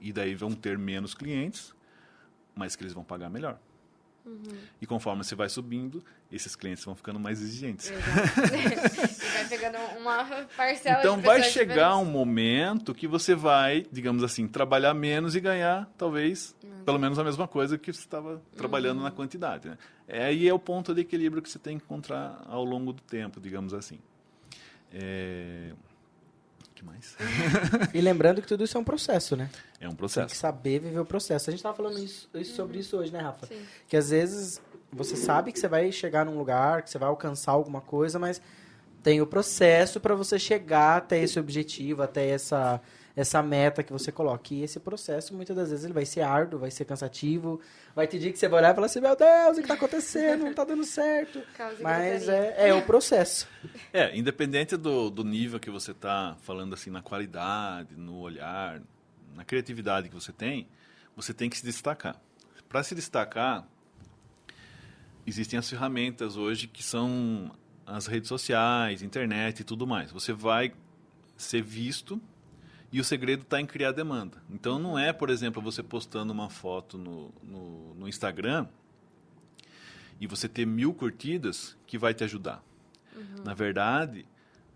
Speaker 3: e daí vão ter menos clientes, mas que eles vão pagar melhor. E conforme você vai subindo, esses clientes vão ficando mais exigentes.
Speaker 1: E vai pegando uma parcela
Speaker 3: Então
Speaker 1: de
Speaker 3: vai
Speaker 1: pessoas
Speaker 3: chegar
Speaker 1: diferentes.
Speaker 3: um momento que você vai, digamos assim, trabalhar menos e ganhar, talvez, pelo menos a mesma coisa que você estava trabalhando na quantidade. Né? Aí é o ponto de equilíbrio que você tem que encontrar ao longo do tempo, digamos assim. O que mais?
Speaker 2: E lembrando que tudo isso é um processo, né?
Speaker 3: É um
Speaker 2: Tem que
Speaker 3: processo.
Speaker 2: saber viver o processo. A gente estava falando sobre isso hoje, né, Rafa?
Speaker 1: Sim.
Speaker 2: Que às vezes você sabe que você vai chegar num lugar, que você vai alcançar alguma coisa, mas tem o processo para você chegar até esse objetivo, até essa meta que você coloca. E esse processo, muitas das vezes, ele vai ser árduo, vai ser cansativo. Vai ter dia que você vai olhar e falar assim, meu Deus, o que está acontecendo? Não está dando certo.
Speaker 1: Causa e
Speaker 2: Mas
Speaker 1: gritaria.
Speaker 2: é o processo.
Speaker 3: Independente do nível que você está falando assim, na qualidade, no olhar, na criatividade que você tem que se destacar. Para se destacar, existem as ferramentas hoje que são as redes sociais, internet e tudo mais. Você vai ser visto e o segredo está em criar demanda. Então, não é, por exemplo, você postando uma foto no Instagram e você ter 1000 curtidas que vai te ajudar. Na verdade,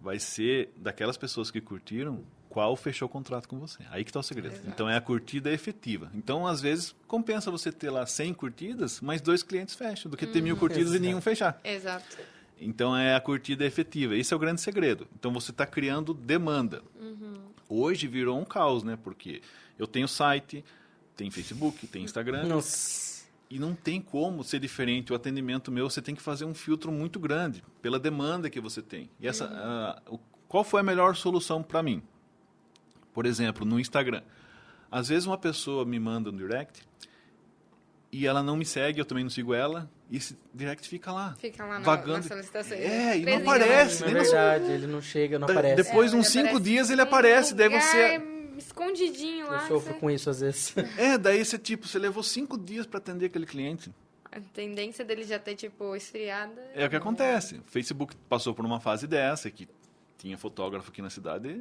Speaker 3: vai ser daquelas pessoas que curtiram qual fechou o contrato com você. Aí que está o segredo.
Speaker 1: Exato.
Speaker 3: Então, é a curtida efetiva. Então, às vezes, compensa você ter lá 100 curtidas, mas 2 clientes fecham, do que ter 1000 curtidas e nenhum fechar.
Speaker 1: Exato.
Speaker 3: Então, é a curtida efetiva. Esse é o grande segredo. Então, você está criando demanda. Hoje virou um caos, né? Porque eu tenho site, tem Facebook, tem Instagram.
Speaker 2: Nossa.
Speaker 3: E não tem como ser diferente. O atendimento meu, você tem que fazer um filtro muito grande pela demanda que você tem. E qual foi a melhor solução para mim? Por exemplo, no Instagram. Às vezes uma pessoa me manda um direct e ela não me segue, eu também não sigo ela, e esse direct fica lá.
Speaker 1: Fica lá
Speaker 3: vagando.
Speaker 1: na solicitação.
Speaker 3: E não
Speaker 1: Presinho.
Speaker 3: aparece.
Speaker 2: É
Speaker 3: nem na-
Speaker 2: verdade, ele não chega, não aparece.
Speaker 3: Depois de uns
Speaker 1: ele
Speaker 3: 5
Speaker 1: aparece
Speaker 3: dias ele
Speaker 1: em
Speaker 3: aparece, daí
Speaker 1: lugar
Speaker 3: você...
Speaker 1: escondidinho lá.
Speaker 2: Eu sofro com isso às vezes.
Speaker 3: Daí você levou 5 dias para atender aquele cliente.
Speaker 1: A tendência dele já ter, tipo, esfriada.
Speaker 3: É o que acontece. O Facebook passou por uma fase dessa, que tinha fotógrafo aqui na cidade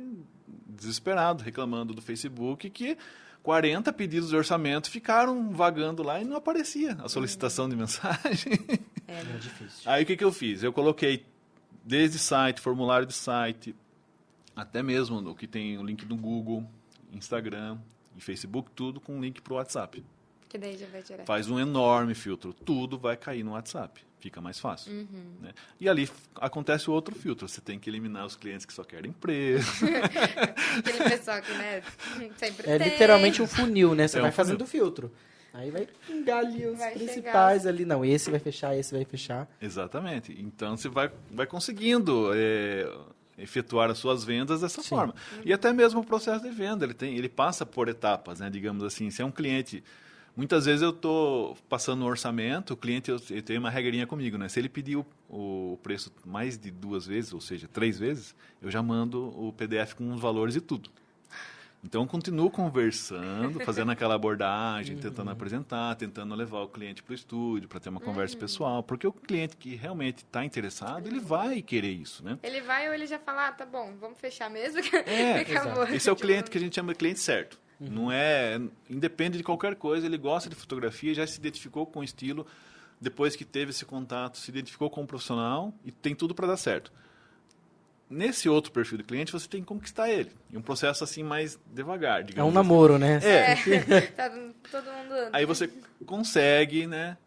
Speaker 3: desesperado, reclamando do Facebook, que 40 pedidos de orçamento ficaram vagando lá e não aparecia a solicitação de mensagem.
Speaker 2: É difícil.
Speaker 3: Aí o que eu fiz? Eu coloquei desde site, formulário de site, até mesmo o que tem o link do Google, Instagram e Facebook, tudo com link para o WhatsApp.
Speaker 1: Que daí já vai direto.
Speaker 3: Faz um enorme filtro. Tudo vai cair no WhatsApp. Fica mais fácil. Né? E ali acontece o outro filtro. Você tem que eliminar os clientes que só querem preço.
Speaker 1: Aquele pessoal que, né, sempre
Speaker 2: É
Speaker 1: tem.
Speaker 2: literalmente um funil, né? Você
Speaker 3: É um
Speaker 2: vai
Speaker 3: funil.
Speaker 2: fazendo o filtro. Aí vai pingar ali os
Speaker 1: Vai
Speaker 2: principais ali. Não, esse vai fechar, esse vai fechar.
Speaker 3: Exatamente. Então, você vai conseguindo efetuar as suas vendas dessa
Speaker 2: Sim.
Speaker 3: forma. E até mesmo o processo de venda. Ele passa por etapas, né? Digamos assim. Se é um cliente... Muitas vezes eu estou passando um orçamento, o cliente, eu tenho uma regrinha comigo, né? Se ele pedir o preço mais de 2 vezes, ou seja, 3 vezes, eu já mando o PDF com os valores e tudo. Então, eu continuo conversando, fazendo aquela abordagem, tentando apresentar, tentando levar o cliente para o estúdio, para ter uma conversa pessoal. Porque o cliente que realmente está interessado, ele vai querer isso, né?
Speaker 1: Ele vai ou ele já fala, tá bom, vamos fechar mesmo.
Speaker 2: exato.
Speaker 3: Esse é o cliente que a gente chama de cliente certo. Não é... Independe de qualquer coisa, ele gosta de fotografia, já se identificou com o estilo, depois que teve esse contato, se identificou com o profissional e tem tudo para dar certo. Nesse outro perfil de cliente, você tem que conquistar ele. Em um processo assim mais devagar,
Speaker 2: É
Speaker 3: digamos
Speaker 2: um namoro, né?
Speaker 1: Tá todo mundo...
Speaker 3: Aí você consegue, né,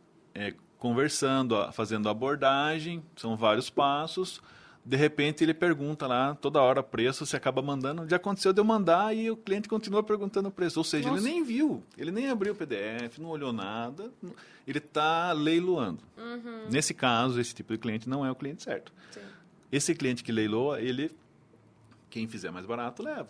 Speaker 3: conversando, fazendo abordagem, são vários passos. De repente ele pergunta lá, toda hora, preço, você acaba mandando. Já aconteceu de eu mandar e o cliente continua perguntando o preço. Ou seja,
Speaker 2: Nossa.
Speaker 3: ele nem viu, ele nem abriu o PDF, não olhou nada. Ele está leiloando. Nesse caso, esse tipo de cliente não é o cliente certo.
Speaker 1: Sim.
Speaker 3: Esse cliente que leiloa, quem fizer mais barato, leva.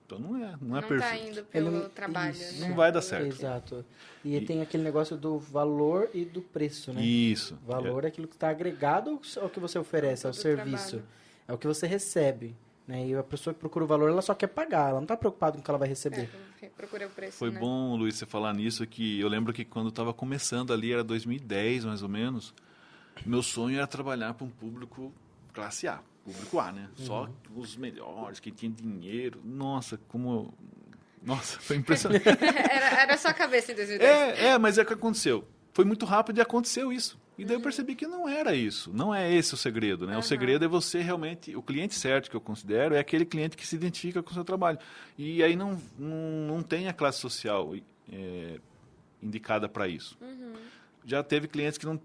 Speaker 3: Então não é
Speaker 1: Não
Speaker 3: perfeito.
Speaker 1: tá indo pelo
Speaker 2: Ele não-
Speaker 1: trabalho,
Speaker 2: isso.
Speaker 1: né?
Speaker 3: Não vai dar certo.
Speaker 2: Exato. E tem aquele negócio do valor e do preço, né?
Speaker 3: Isso.
Speaker 2: O valor é aquilo que está agregado ao que você oferece, ao
Speaker 1: Do
Speaker 2: serviço.
Speaker 1: trabalho.
Speaker 2: É o que você recebe. Né? E a pessoa que procura o valor, ela só quer pagar. Ela não está preocupada com o que ela vai receber.
Speaker 1: Procurei o preço,
Speaker 3: Foi
Speaker 1: né?
Speaker 3: bom, Luiz, você falar nisso, que eu lembro que quando eu estava começando ali, era 2010 mais ou menos, meu sonho era trabalhar para um público classe A, público A, né? Só os melhores, quem tinha dinheiro. Nossa, Nossa, foi impressionante.
Speaker 1: Era só a cabeça em 2010.
Speaker 3: Mas é o que aconteceu. Foi muito rápido e aconteceu isso. E daí eu percebi que não era isso. Não é esse o segredo, né? O segredo é você realmente... O cliente certo que eu considero é aquele cliente que se identifica com o seu trabalho. E aí não tem a classe social indicada para isso. Já teve clientes que não...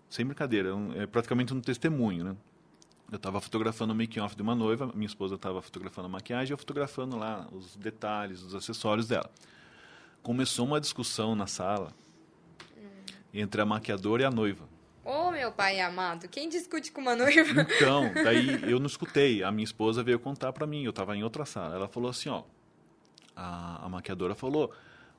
Speaker 3: Sem brincadeira, é praticamente um testemunho, né? Eu estava fotografando o making-off de uma noiva, minha esposa estava fotografando a maquiagem e eu fotografando lá os detalhes, os acessórios dela. Começou uma discussão na sala entre a maquiadora e a noiva.
Speaker 1: Ô, meu pai amado, quem discute com uma noiva?
Speaker 3: Então, daí eu não escutei. A minha esposa veio contar para mim, eu estava em outra sala. Ela falou assim, ó, a maquiadora falou,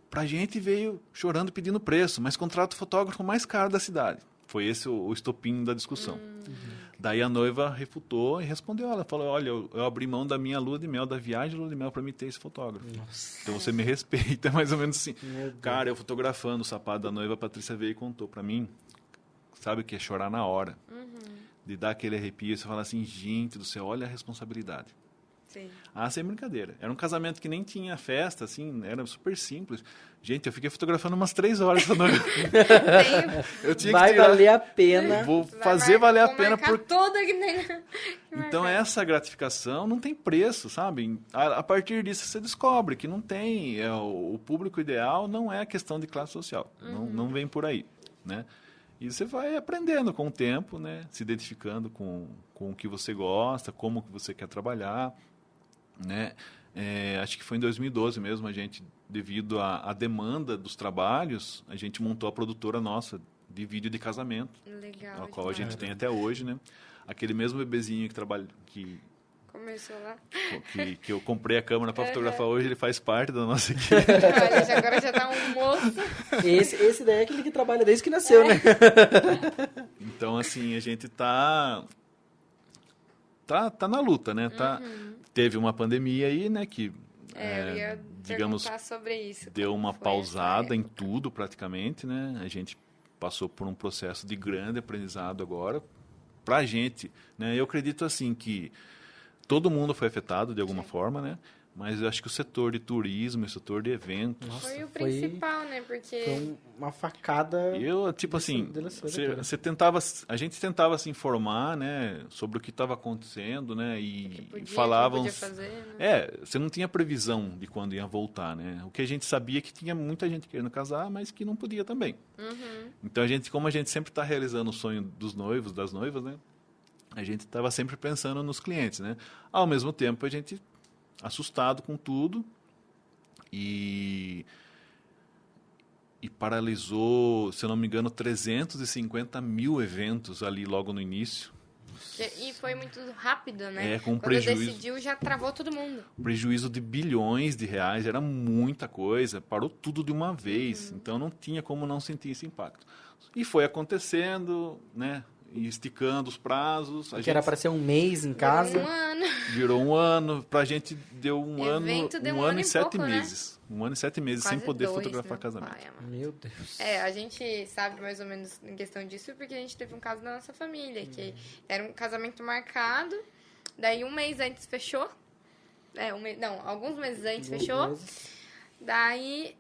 Speaker 3: pra gente veio chorando pedindo preço, mas contrata o fotógrafo mais caro da cidade. Foi esse o estopim da discussão. Daí a noiva refutou e respondeu. Ela falou, olha, eu abri mão da minha lua de mel, da viagem lua de mel para me ter esse fotógrafo.
Speaker 2: Nossa.
Speaker 3: Então você me respeita, mais ou menos assim.
Speaker 2: Meu Deus.
Speaker 3: Cara, eu fotografando o sapato da noiva, a Patrícia veio e contou para mim, sabe o que é chorar na hora. de dar aquele arrepio, você fala assim, gente do céu, olha a responsabilidade.
Speaker 1: Sim.
Speaker 3: Sem brincadeira. Era um casamento que nem tinha festa, assim, era super simples. Gente, eu fiquei fotografando umas 3 horas essa noite. Eu tinha
Speaker 2: Vai
Speaker 3: que tirar,
Speaker 2: valer a pena.
Speaker 3: vou fazer valer a pena.
Speaker 1: Toda que tem...
Speaker 3: Então, essa gratificação não tem preço, sabe? A partir disso, você descobre que não tem... o público ideal não é a questão de classe social. Não vem por aí, né? E você vai aprendendo com o tempo, né? Se identificando com o que você gosta, como que você quer trabalhar, né? Acho que foi em 2012 mesmo, a gente, devido à demanda dos trabalhos, a gente montou a produtora nossa de vídeo de casamento.
Speaker 1: Legal.
Speaker 3: A qual a gente tem até hoje, né? Aquele mesmo bebezinho que
Speaker 1: começou lá.
Speaker 3: Que eu comprei a câmera para fotografar hoje, ele faz parte da nossa equipe.
Speaker 1: Olha, agora já tá um moço.
Speaker 2: Esse daí é aquele que trabalha desde que nasceu, né?
Speaker 3: Então, assim, a gente tá na luta, né? Teve uma pandemia aí, né? Que,
Speaker 1: eu ia
Speaker 3: digamos,
Speaker 1: sobre isso,
Speaker 3: deu uma pausada em tudo praticamente, né? A gente passou por um processo de grande aprendizado agora. Pra gente, né? Eu acredito, assim, que todo mundo foi afetado de alguma forma, né? Mas eu acho que o setor de turismo, o setor de eventos...
Speaker 1: Nossa, foi o principal, né? Porque...
Speaker 2: Foi uma facada...
Speaker 3: tipo assim, a gente tentava se informar, né? Sobre o que estava acontecendo, né? E falavam...
Speaker 1: fazer, né?
Speaker 3: Você não tinha previsão de quando ia voltar, né? O que a gente sabia é que tinha muita gente querendo casar, mas que não podia também. Então, como a gente sempre está realizando o sonho dos noivos, das noivas, né? A gente estava sempre pensando nos clientes, né? Ao mesmo tempo, a gente assustado com tudo e paralisou, se eu não me engano, 350 mil eventos ali logo no início.
Speaker 1: E foi muito rápido, né?
Speaker 3: Com
Speaker 1: Quando
Speaker 3: prejuízo.
Speaker 1: decidiu, já travou todo mundo.
Speaker 3: Prejuízo de bilhões de reais, era muita coisa, parou tudo de uma vez, então não tinha como não sentir esse impacto. E foi acontecendo, né? E esticando os prazos.
Speaker 2: Era para ser um mês em casa.
Speaker 3: Virou um ano. Pra gente deu um ano e 7
Speaker 1: pouco,
Speaker 3: meses. Né? 1 ano e 7 meses
Speaker 1: Quase
Speaker 3: sem poder
Speaker 1: 2,
Speaker 3: fotografar
Speaker 1: né?
Speaker 3: casamento.
Speaker 2: Meu Deus.
Speaker 1: A gente sabe mais ou menos em questão disso, porque a gente teve um caso da nossa família, que era um casamento marcado, daí um mês antes fechou. Alguns meses antes fechou. Daí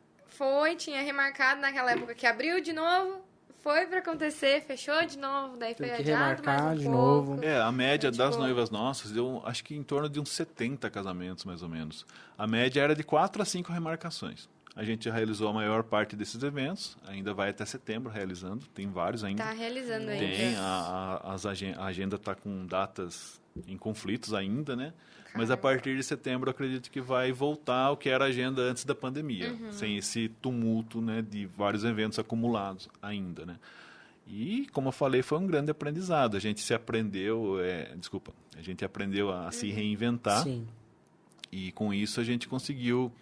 Speaker 1: tinha remarcado naquela época que abriu de novo. Foi pra acontecer, fechou de novo, daí foi adiado mais um pouco.
Speaker 3: A média das noivas nossas deu, acho que em torno de uns 70 casamentos, mais ou menos. A média era de 4 a 5 remarcações. A gente realizou a maior parte desses eventos, ainda vai até setembro realizando, tem vários ainda.
Speaker 1: Tá realizando ainda.
Speaker 3: Tem, a agenda está com datas em conflitos ainda, né? Mas a partir de setembro, eu acredito que vai voltar ao que era a agenda antes da pandemia, sem esse tumulto, né, de vários eventos acumulados ainda, né? E, como eu falei, foi um grande aprendizado. A gente aprendeu a se reinventar.
Speaker 2: Sim.
Speaker 3: E, com isso, a gente conseguiu...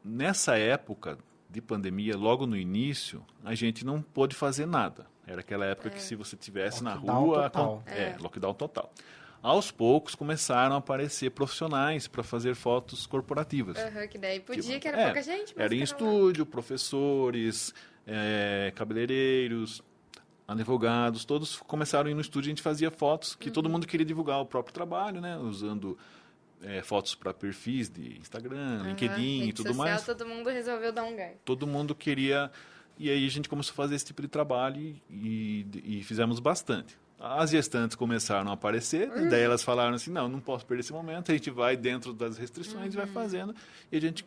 Speaker 3: Nessa época de pandemia, logo no início, a gente não pôde fazer nada. Era aquela época que se você estivesse na rua... Lockdown total. Aos poucos começaram a aparecer profissionais para fazer fotos corporativas.
Speaker 1: Que daí podia, que era pouca gente. Mas
Speaker 3: era em estúdio, professores, cabeleireiros, advogados, todos começaram a ir no estúdio e a gente fazia fotos que todo mundo queria divulgar o próprio trabalho, né? Usando... fotos para perfis de Instagram, LinkedIn e tudo
Speaker 1: social,
Speaker 3: mais.
Speaker 1: Todo mundo resolveu dar um gás.
Speaker 3: Todo mundo queria... E aí a gente começou a fazer esse tipo de trabalho e fizemos bastante. As gestantes começaram a aparecer, daí elas falaram assim, não posso perder esse momento, a gente vai dentro das restrições e vai fazendo. E a gente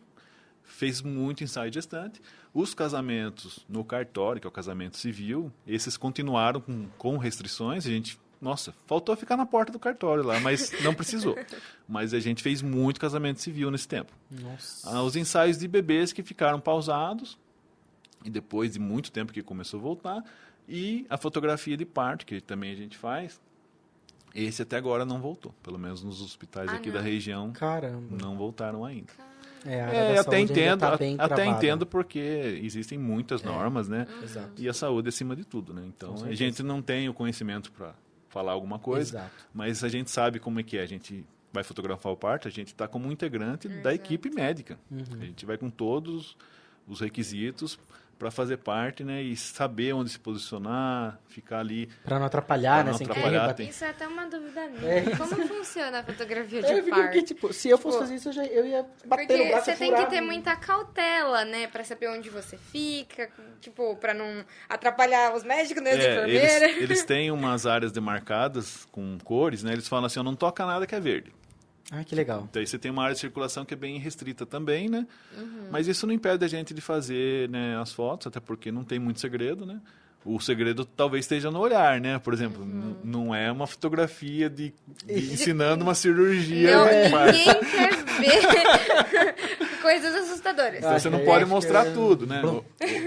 Speaker 3: fez muito ensaio de gestante. Os casamentos no cartório, que é o casamento civil, esses continuaram com restrições, a gente... faltou ficar na porta do cartório lá, mas não precisou. Mas a gente fez muito casamento civil nesse tempo. Os ensaios de bebês que ficaram pausados, e depois de muito tempo que começou a voltar, e a fotografia de parto, que também a gente faz, esse até agora não voltou. Pelo menos nos hospitais aqui da região, não voltaram ainda. Até entendo porque existem muitas normas, né? E a saúde acima de tudo, né? Então, a gente não tem o conhecimento para falar alguma coisa, mas a gente sabe como é que é. A gente vai fotografar o parto, a gente está como integrante da equipe médica. A gente vai com todos os requisitos para fazer parte, né? E saber onde se posicionar, ficar ali.
Speaker 2: Pra não atrapalhar,
Speaker 3: Pra
Speaker 2: né?
Speaker 3: não
Speaker 2: Sem
Speaker 3: atrapalhar,
Speaker 2: querer
Speaker 3: tem-
Speaker 1: Isso é até uma dúvida minha. Como funciona a fotografia de
Speaker 2: porque,
Speaker 1: parto?
Speaker 2: tipo, se eu fosse fazer isso, eu ia bater
Speaker 1: Porque
Speaker 2: no braço
Speaker 1: você
Speaker 2: e
Speaker 1: tem
Speaker 2: furar
Speaker 1: que ter
Speaker 2: no-
Speaker 1: muita cautela, né? Pra saber onde você fica, tipo, pra não atrapalhar os médicos, né? As enfermeiras.
Speaker 3: Eles têm umas áreas demarcadas com cores, né? Eles falam assim, não toca nada que é verde.
Speaker 2: Ah, que legal.
Speaker 3: Então aí você tem uma área de circulação que é bem restrita também, né? Mas isso não impede a gente de fazer, né, as fotos, até porque não tem muito segredo, né? O segredo talvez esteja no olhar, né? Por exemplo, não é uma fotografia de ensinando uma cirurgia.
Speaker 1: Não,
Speaker 3: de parto.
Speaker 1: ninguém quer ver coisas assustadoras.
Speaker 3: Então você não
Speaker 2: Acho
Speaker 3: pode
Speaker 2: que
Speaker 3: mostrar
Speaker 2: é-
Speaker 3: tudo, né?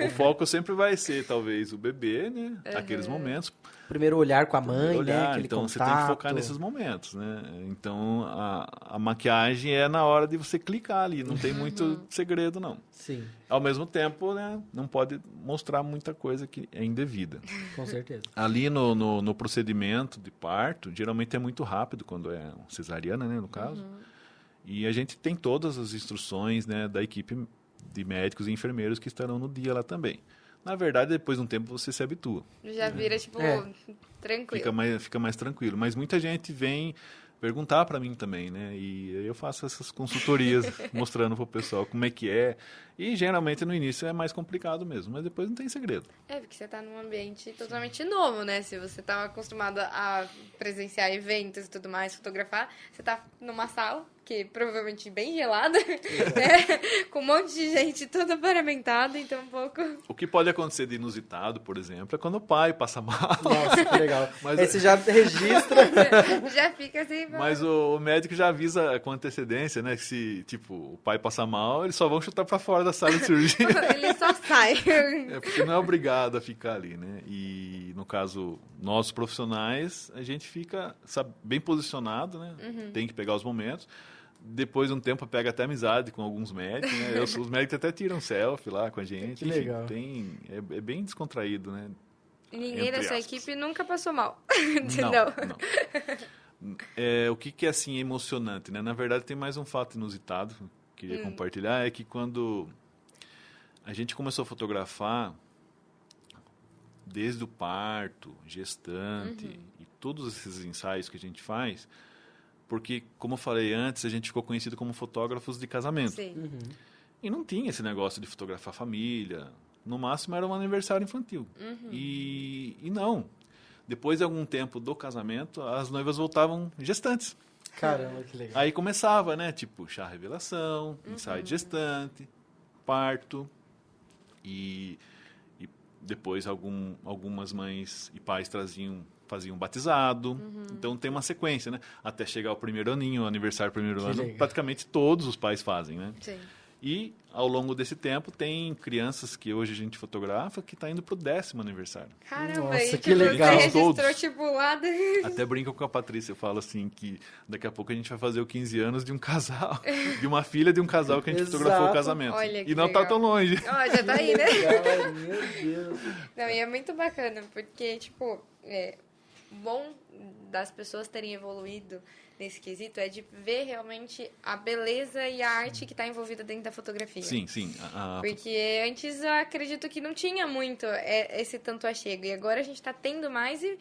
Speaker 3: O foco sempre vai ser, talvez, o bebê, né? Aqueles momentos.
Speaker 2: Primeiro olhar com a mãe,
Speaker 3: Olhar,
Speaker 2: né? Aquele
Speaker 3: então
Speaker 2: contato.
Speaker 3: você tem que focar nesses momentos, né? Então a maquiagem é na hora de você clicar ali, não tem muito segredo, não.
Speaker 2: Sim,
Speaker 3: Ao mesmo tempo, né, não pode mostrar muita coisa que é indevida.
Speaker 2: com certeza.
Speaker 3: Ali no procedimento de parto, geralmente é muito rápido quando é cesariana, né, no caso. E a gente tem todas as instruções, né, da equipe de médicos e enfermeiros que estarão no dia lá também. Na verdade, depois de um tempo você se habitua.
Speaker 1: Já vira, tipo,
Speaker 2: É.
Speaker 1: tranquilo.
Speaker 3: Fica mais tranquilo. Mas muita gente vem perguntar para mim também, né? E aí eu faço essas consultorias mostrando pro pessoal como é que é. E geralmente no início é mais complicado mesmo, mas depois não tem segredo.
Speaker 1: É, porque você tá num ambiente totalmente novo, né? Se você tava acostumado a presenciar eventos e tudo mais, fotografar, você tá numa sala, que provavelmente bem gelada, né? Com um monte de gente toda paramentada, então um pouco...
Speaker 3: O que pode acontecer de inusitado, por exemplo, é quando o pai passa mal.
Speaker 2: Nossa, que legal.
Speaker 3: Mas-
Speaker 2: Aí você já registra.
Speaker 1: Já fica assim...
Speaker 3: Mas o médico já avisa com antecedência, né? Que se, tipo, o pai passar mal, eles só vão chutar para fora da sala de cirurgia.
Speaker 1: Ele só sai.
Speaker 3: É porque não é obrigado a ficar ali, né? E no caso, nós profissionais, a gente fica bem posicionado, né? Tem que pegar os momentos. Depois de um tempo pega até amizade com alguns médicos, né? Os médicos até tiram selfie lá com a gente.
Speaker 2: Que legal.
Speaker 3: É bem descontraído, né?
Speaker 1: Ninguém
Speaker 3: Entre
Speaker 1: da sua
Speaker 3: aspas.
Speaker 1: equipe nunca passou mal. Entendeu?
Speaker 3: Não. O que é assim emocionante, né? Na verdade tem mais um fato inusitado que eu queria compartilhar, é que quando a gente começou a fotografar desde o parto, gestante e todos esses ensaios que a gente faz, porque como eu falei antes, a gente ficou conhecido como fotógrafos de casamento.
Speaker 1: Sim.
Speaker 3: E não tinha esse negócio de fotografar família. No máximo era um aniversário infantil. E não. Depois de algum tempo do casamento, as noivas voltavam gestantes.
Speaker 2: Caramba, que legal.
Speaker 3: Aí começava, né? Tipo, chá revelação, ensaio de gestante, parto. E depois algumas mães e pais faziam batizado. Então tem uma sequência, né? Até chegar o primeiro aninho, o aniversário do primeiro ano.
Speaker 2: legal.
Speaker 3: Praticamente todos os pais fazem, né?
Speaker 1: Sim.
Speaker 3: E, ao longo desse tempo, tem crianças que hoje a gente fotografa que está indo pro 10º aniversário.
Speaker 1: Caramba,
Speaker 2: Nossa,
Speaker 1: e
Speaker 2: que
Speaker 1: tipo,
Speaker 2: legal.
Speaker 1: você registrou,
Speaker 3: Todos.
Speaker 1: tipo, lá...
Speaker 3: Até brinco com a Patrícia, eu falo assim que daqui a pouco a gente vai fazer o 15 anos de um casal, de uma filha de um casal que a gente
Speaker 2: Exato.
Speaker 3: fotografou o casamento.
Speaker 1: Olha que
Speaker 3: E não tá
Speaker 1: legal.
Speaker 3: tão longe.
Speaker 1: Ó, já tá aí, né?
Speaker 2: Legal, meu Deus.
Speaker 1: Não, e é muito bacana, porque, tipo, bom das pessoas terem evoluído nesse quesito é de ver realmente a beleza e a arte que está envolvida dentro da fotografia.
Speaker 3: Sim.
Speaker 1: Porque antes eu acredito que não tinha muito esse tanto achego. E agora a gente está tendo mais e,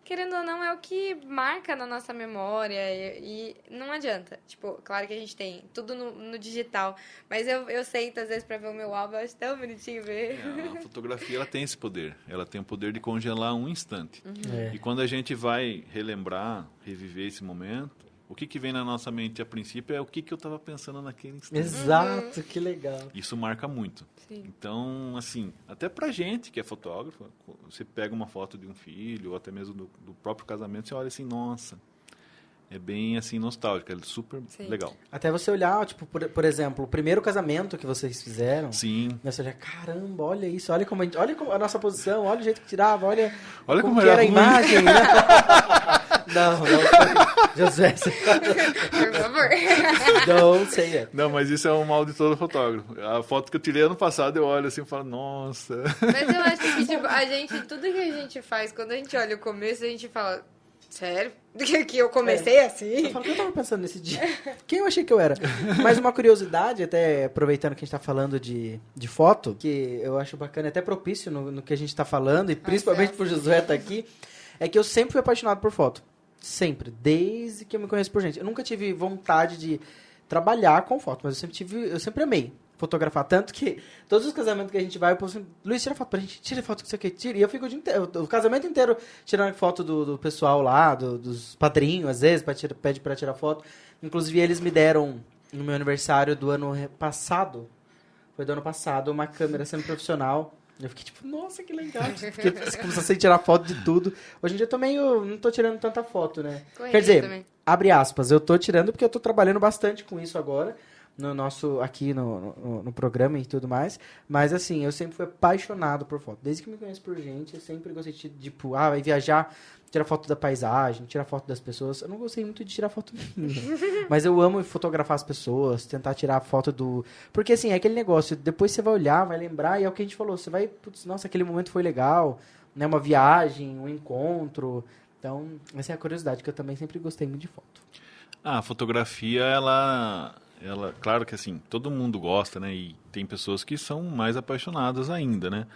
Speaker 1: querendo ou não, é o que marca na nossa memória. E não adianta. Tipo, claro que a gente tem tudo no digital. Mas eu sento, às vezes, para ver o meu álbum. Eu acho tão bonitinho ver.
Speaker 3: A fotografia ela tem esse poder. Ela tem o poder de congelar um instante.
Speaker 2: É.
Speaker 3: E quando a gente vai relembrar, reviver esse momento, o que vem na nossa mente a princípio é o que eu estava pensando naquele instante.
Speaker 2: Exato, que legal.
Speaker 3: Isso marca muito.
Speaker 1: Sim.
Speaker 3: Então, assim, até pra gente que é fotógrafo, você pega uma foto de um filho, ou até mesmo do próprio casamento, você olha assim, nossa, é bem, assim, nostálgico, é super
Speaker 1: Sim.
Speaker 3: legal.
Speaker 2: Até você olhar, tipo, por exemplo, o primeiro casamento que vocês fizeram.
Speaker 3: Sim.
Speaker 2: Né, você olha, caramba, olha isso, olha como a nossa posição, olha o jeito que tirava, olha
Speaker 3: Olha como
Speaker 2: que
Speaker 3: era
Speaker 2: era a
Speaker 3: ruim.
Speaker 2: imagem, né? Não, Josué,
Speaker 1: Por favor.
Speaker 2: don't say it.
Speaker 3: Não, mas isso é um mal de todo fotógrafo. A foto que eu tirei ano passado, eu olho assim e falo, nossa.
Speaker 1: Mas eu acho que, tipo, tudo que a gente faz, quando a gente olha o começo, a gente fala, Sério? Que eu comecei assim?
Speaker 2: Eu falo que eu tava pensando nesse dia. Quem eu achei que eu era? Mas uma curiosidade, até aproveitando que a gente tá falando de foto, que eu acho bacana, até propício no que a gente tá falando, e principalmente por Josué estar aqui, é que eu sempre fui apaixonado por foto. Sempre. Desde que eu me conheço por gente. Eu nunca tive vontade de trabalhar com foto, mas eu sempre amei fotografar. Tanto que todos os casamentos que a gente vai, eu posso assim, Luiz, tira foto pra gente, tira foto que você quer, tira. E eu fico o casamento inteiro tirando foto do pessoal lá, dos padrinhos, às vezes, pede pra tirar foto. Inclusive, eles me deram, no meu aniversário do ano passado, foi do ano passado, uma câmera sendo profissional. Eu fiquei tipo, nossa, que legal. Porque você começa a tirar foto de tudo. Hoje em dia também eu não tô tirando tanta foto, né?
Speaker 1: Correria
Speaker 2: Quer dizer,
Speaker 1: também.
Speaker 2: abre aspas, eu tô tirando porque eu tô trabalhando bastante com isso agora. Aqui no programa e tudo mais. Mas assim, eu sempre fui apaixonado por foto. Desde que me conheço por gente, eu sempre gostei de, tipo, vai viajar, tirar foto da paisagem, tirar foto das pessoas. Eu não gostei muito de tirar foto minha. Mas eu amo fotografar as pessoas, tentar tirar foto do... Porque assim, é aquele negócio, depois você vai olhar, vai lembrar, e é o que a gente falou, você vai, putz, nossa, aquele momento foi legal, né? Uma viagem, um encontro. Então, essa é a curiosidade, que eu também sempre gostei muito de foto.
Speaker 3: A fotografia, ela, claro que assim, todo mundo gosta, né? E tem pessoas que são mais apaixonadas ainda, né?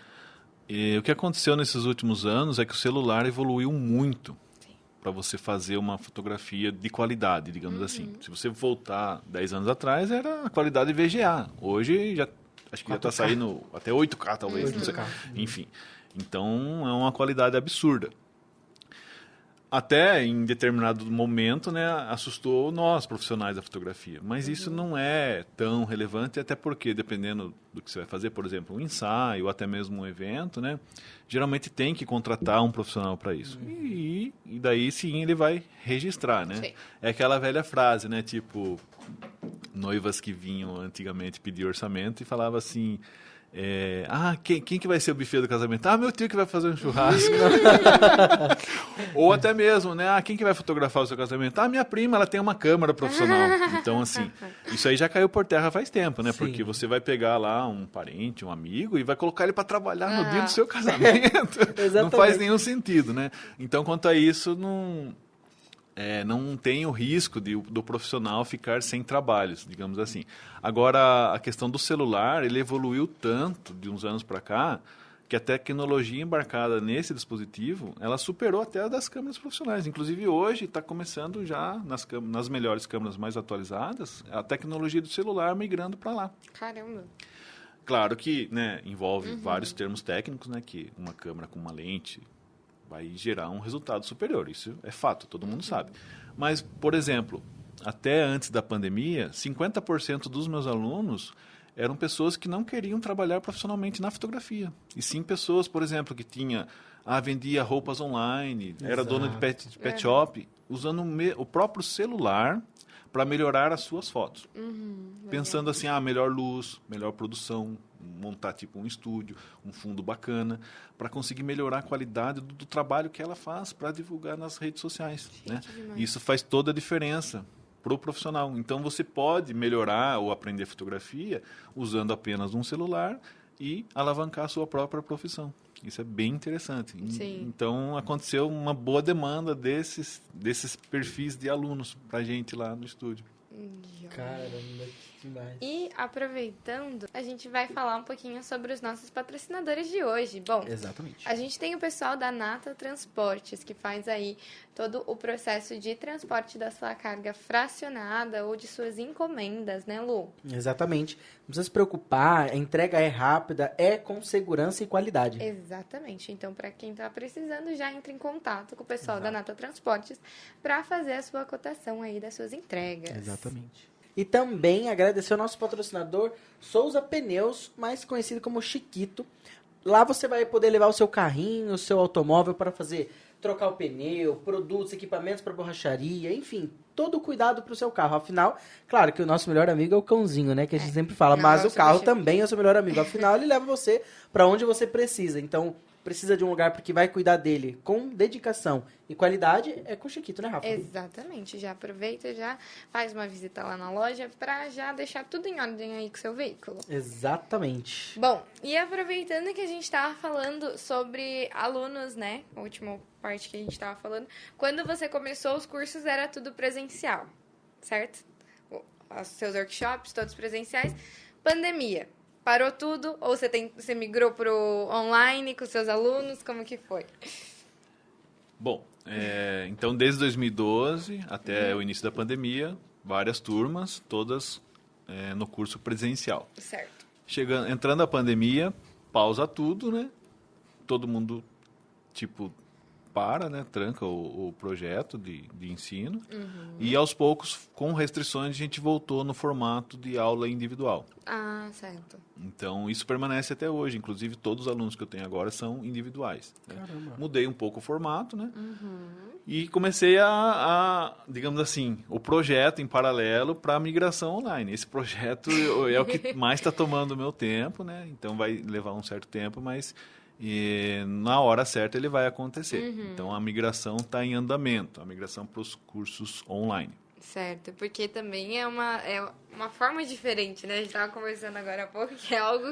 Speaker 3: E o que aconteceu nesses últimos anos é que o celular evoluiu muito para você fazer uma fotografia de qualidade, digamos assim. Se você voltar 10 anos atrás, era a qualidade VGA. Hoje, acho que já está saindo até 8K, talvez. 8K. Não sei. Enfim, então é uma qualidade absurda. Até em determinado momento, né, assustou nós, profissionais da fotografia. Mas isso não é tão relevante, até porque, dependendo do que você vai fazer, por exemplo, um ensaio ou até mesmo um evento, né, geralmente tem que contratar um profissional para isso. E daí sim ele vai registrar, né? Sim. É aquela velha frase, né, tipo, noivas que vinham antigamente pedir orçamento e falava assim... quem que vai ser o buffet do casamento? Meu tio que vai fazer um churrasco. Ou até mesmo, né? Quem que vai fotografar o seu casamento? Minha prima, ela tem uma câmera profissional. Então, assim, isso aí já caiu por terra faz tempo, né? Sim. Porque você vai pegar lá um parente, um amigo, e vai colocar ele para trabalhar no dia do seu casamento. Não faz nenhum sentido, né? Então, quanto a isso, não tem o risco do profissional ficar sem trabalhos, digamos assim. Agora, a questão do celular, ele evoluiu tanto de uns anos para cá, que a tecnologia embarcada nesse dispositivo, ela superou até a das câmeras profissionais. Inclusive, hoje está começando já, nas melhores câmeras mais atualizadas, a tecnologia do celular migrando para lá.
Speaker 1: Caramba!
Speaker 3: Claro que, né, envolve vários termos técnicos, né, que uma câmera com uma lente... vai gerar um resultado superior, isso é fato, todo mundo sabe. Mas, por exemplo, até antes da pandemia, 50% dos meus alunos eram pessoas que não queriam trabalhar profissionalmente na fotografia. E sim pessoas, por exemplo, que vendia roupas online, era dona de pet shop, usando o próprio celular para melhorar as suas fotos. Pensando assim, melhor luz, melhor produção, montar tipo um estúdio, um fundo bacana, para conseguir melhorar a qualidade do trabalho que ela faz para divulgar nas redes sociais. Né? Isso faz toda a diferença para o profissional. Então você pode melhorar ou aprender fotografia usando apenas um celular e alavancar a sua própria profissão. Isso é bem interessante. Sim. Então aconteceu uma boa demanda desses perfis de alunos para a gente lá no estúdio.
Speaker 2: Caramba, que demais.
Speaker 1: E aproveitando, a gente vai falar um pouquinho sobre os nossos patrocinadores de hoje. Bom,
Speaker 2: exatamente.
Speaker 1: A gente tem o pessoal da Nata Transportes, que faz aí todo o processo de transporte da sua carga fracionada ou de suas encomendas, né, Lu?
Speaker 2: Exatamente. Não precisa se preocupar, a entrega é rápida, é com segurança e qualidade.
Speaker 1: Exatamente. Então, para quem está precisando, já entre em contato com o pessoal da Nata Transportes para fazer a sua cotação aí das suas entregas.
Speaker 2: Exatamente. E também agradecer ao nosso patrocinador Souza Pneus, mais conhecido como Chiquito. Lá você vai poder levar o seu carrinho, o seu automóvel para trocar o pneu, produtos, equipamentos para borracharia, enfim, todo o cuidado para o seu carro. Afinal, claro que o nosso melhor amigo é o cãozinho, né? Que a gente sempre fala, mas o carro também é o seu melhor amigo. Afinal, ele leva você para onde você precisa. Então, precisa de um lugar porque vai cuidar dele com dedicação e qualidade, é com o Chiquito, né, Rafa?
Speaker 1: Exatamente. Já aproveita, já faz uma visita lá na loja pra já deixar tudo em ordem aí com o seu veículo.
Speaker 2: Exatamente.
Speaker 1: Bom, e aproveitando que a gente tava falando sobre alunos, né? A última parte que a gente tava falando. Quando você começou os cursos, era tudo presencial, certo? Os seus workshops, todos presenciais. Pandemia. Parou tudo? Ou você migrou pro online com seus alunos? Como que foi?
Speaker 3: Bom, então desde 2012 até o início da pandemia, várias turmas, todas no curso presencial.
Speaker 1: Certo.
Speaker 3: Entrando a pandemia, pausa tudo, né? Todo mundo, né? Tranca o projeto de ensino. E aos poucos, com restrições, a gente voltou no formato de aula individual.
Speaker 1: Ah, certo.
Speaker 3: Então, isso permanece até hoje. Inclusive, todos os alunos que eu tenho agora são individuais. Né?
Speaker 2: Caramba.
Speaker 3: Mudei um pouco o formato, né? E comecei digamos assim, o projeto em paralelo para a migração online. Esse projeto é o que mais está tomando o meu tempo, né? Então, vai levar um certo tempo, mas na hora certa ele vai acontecer. Então, a migração está em andamento, a migração para os cursos online.
Speaker 1: Certo, porque também é uma forma diferente, né? A gente estava conversando agora há pouco, que é algo,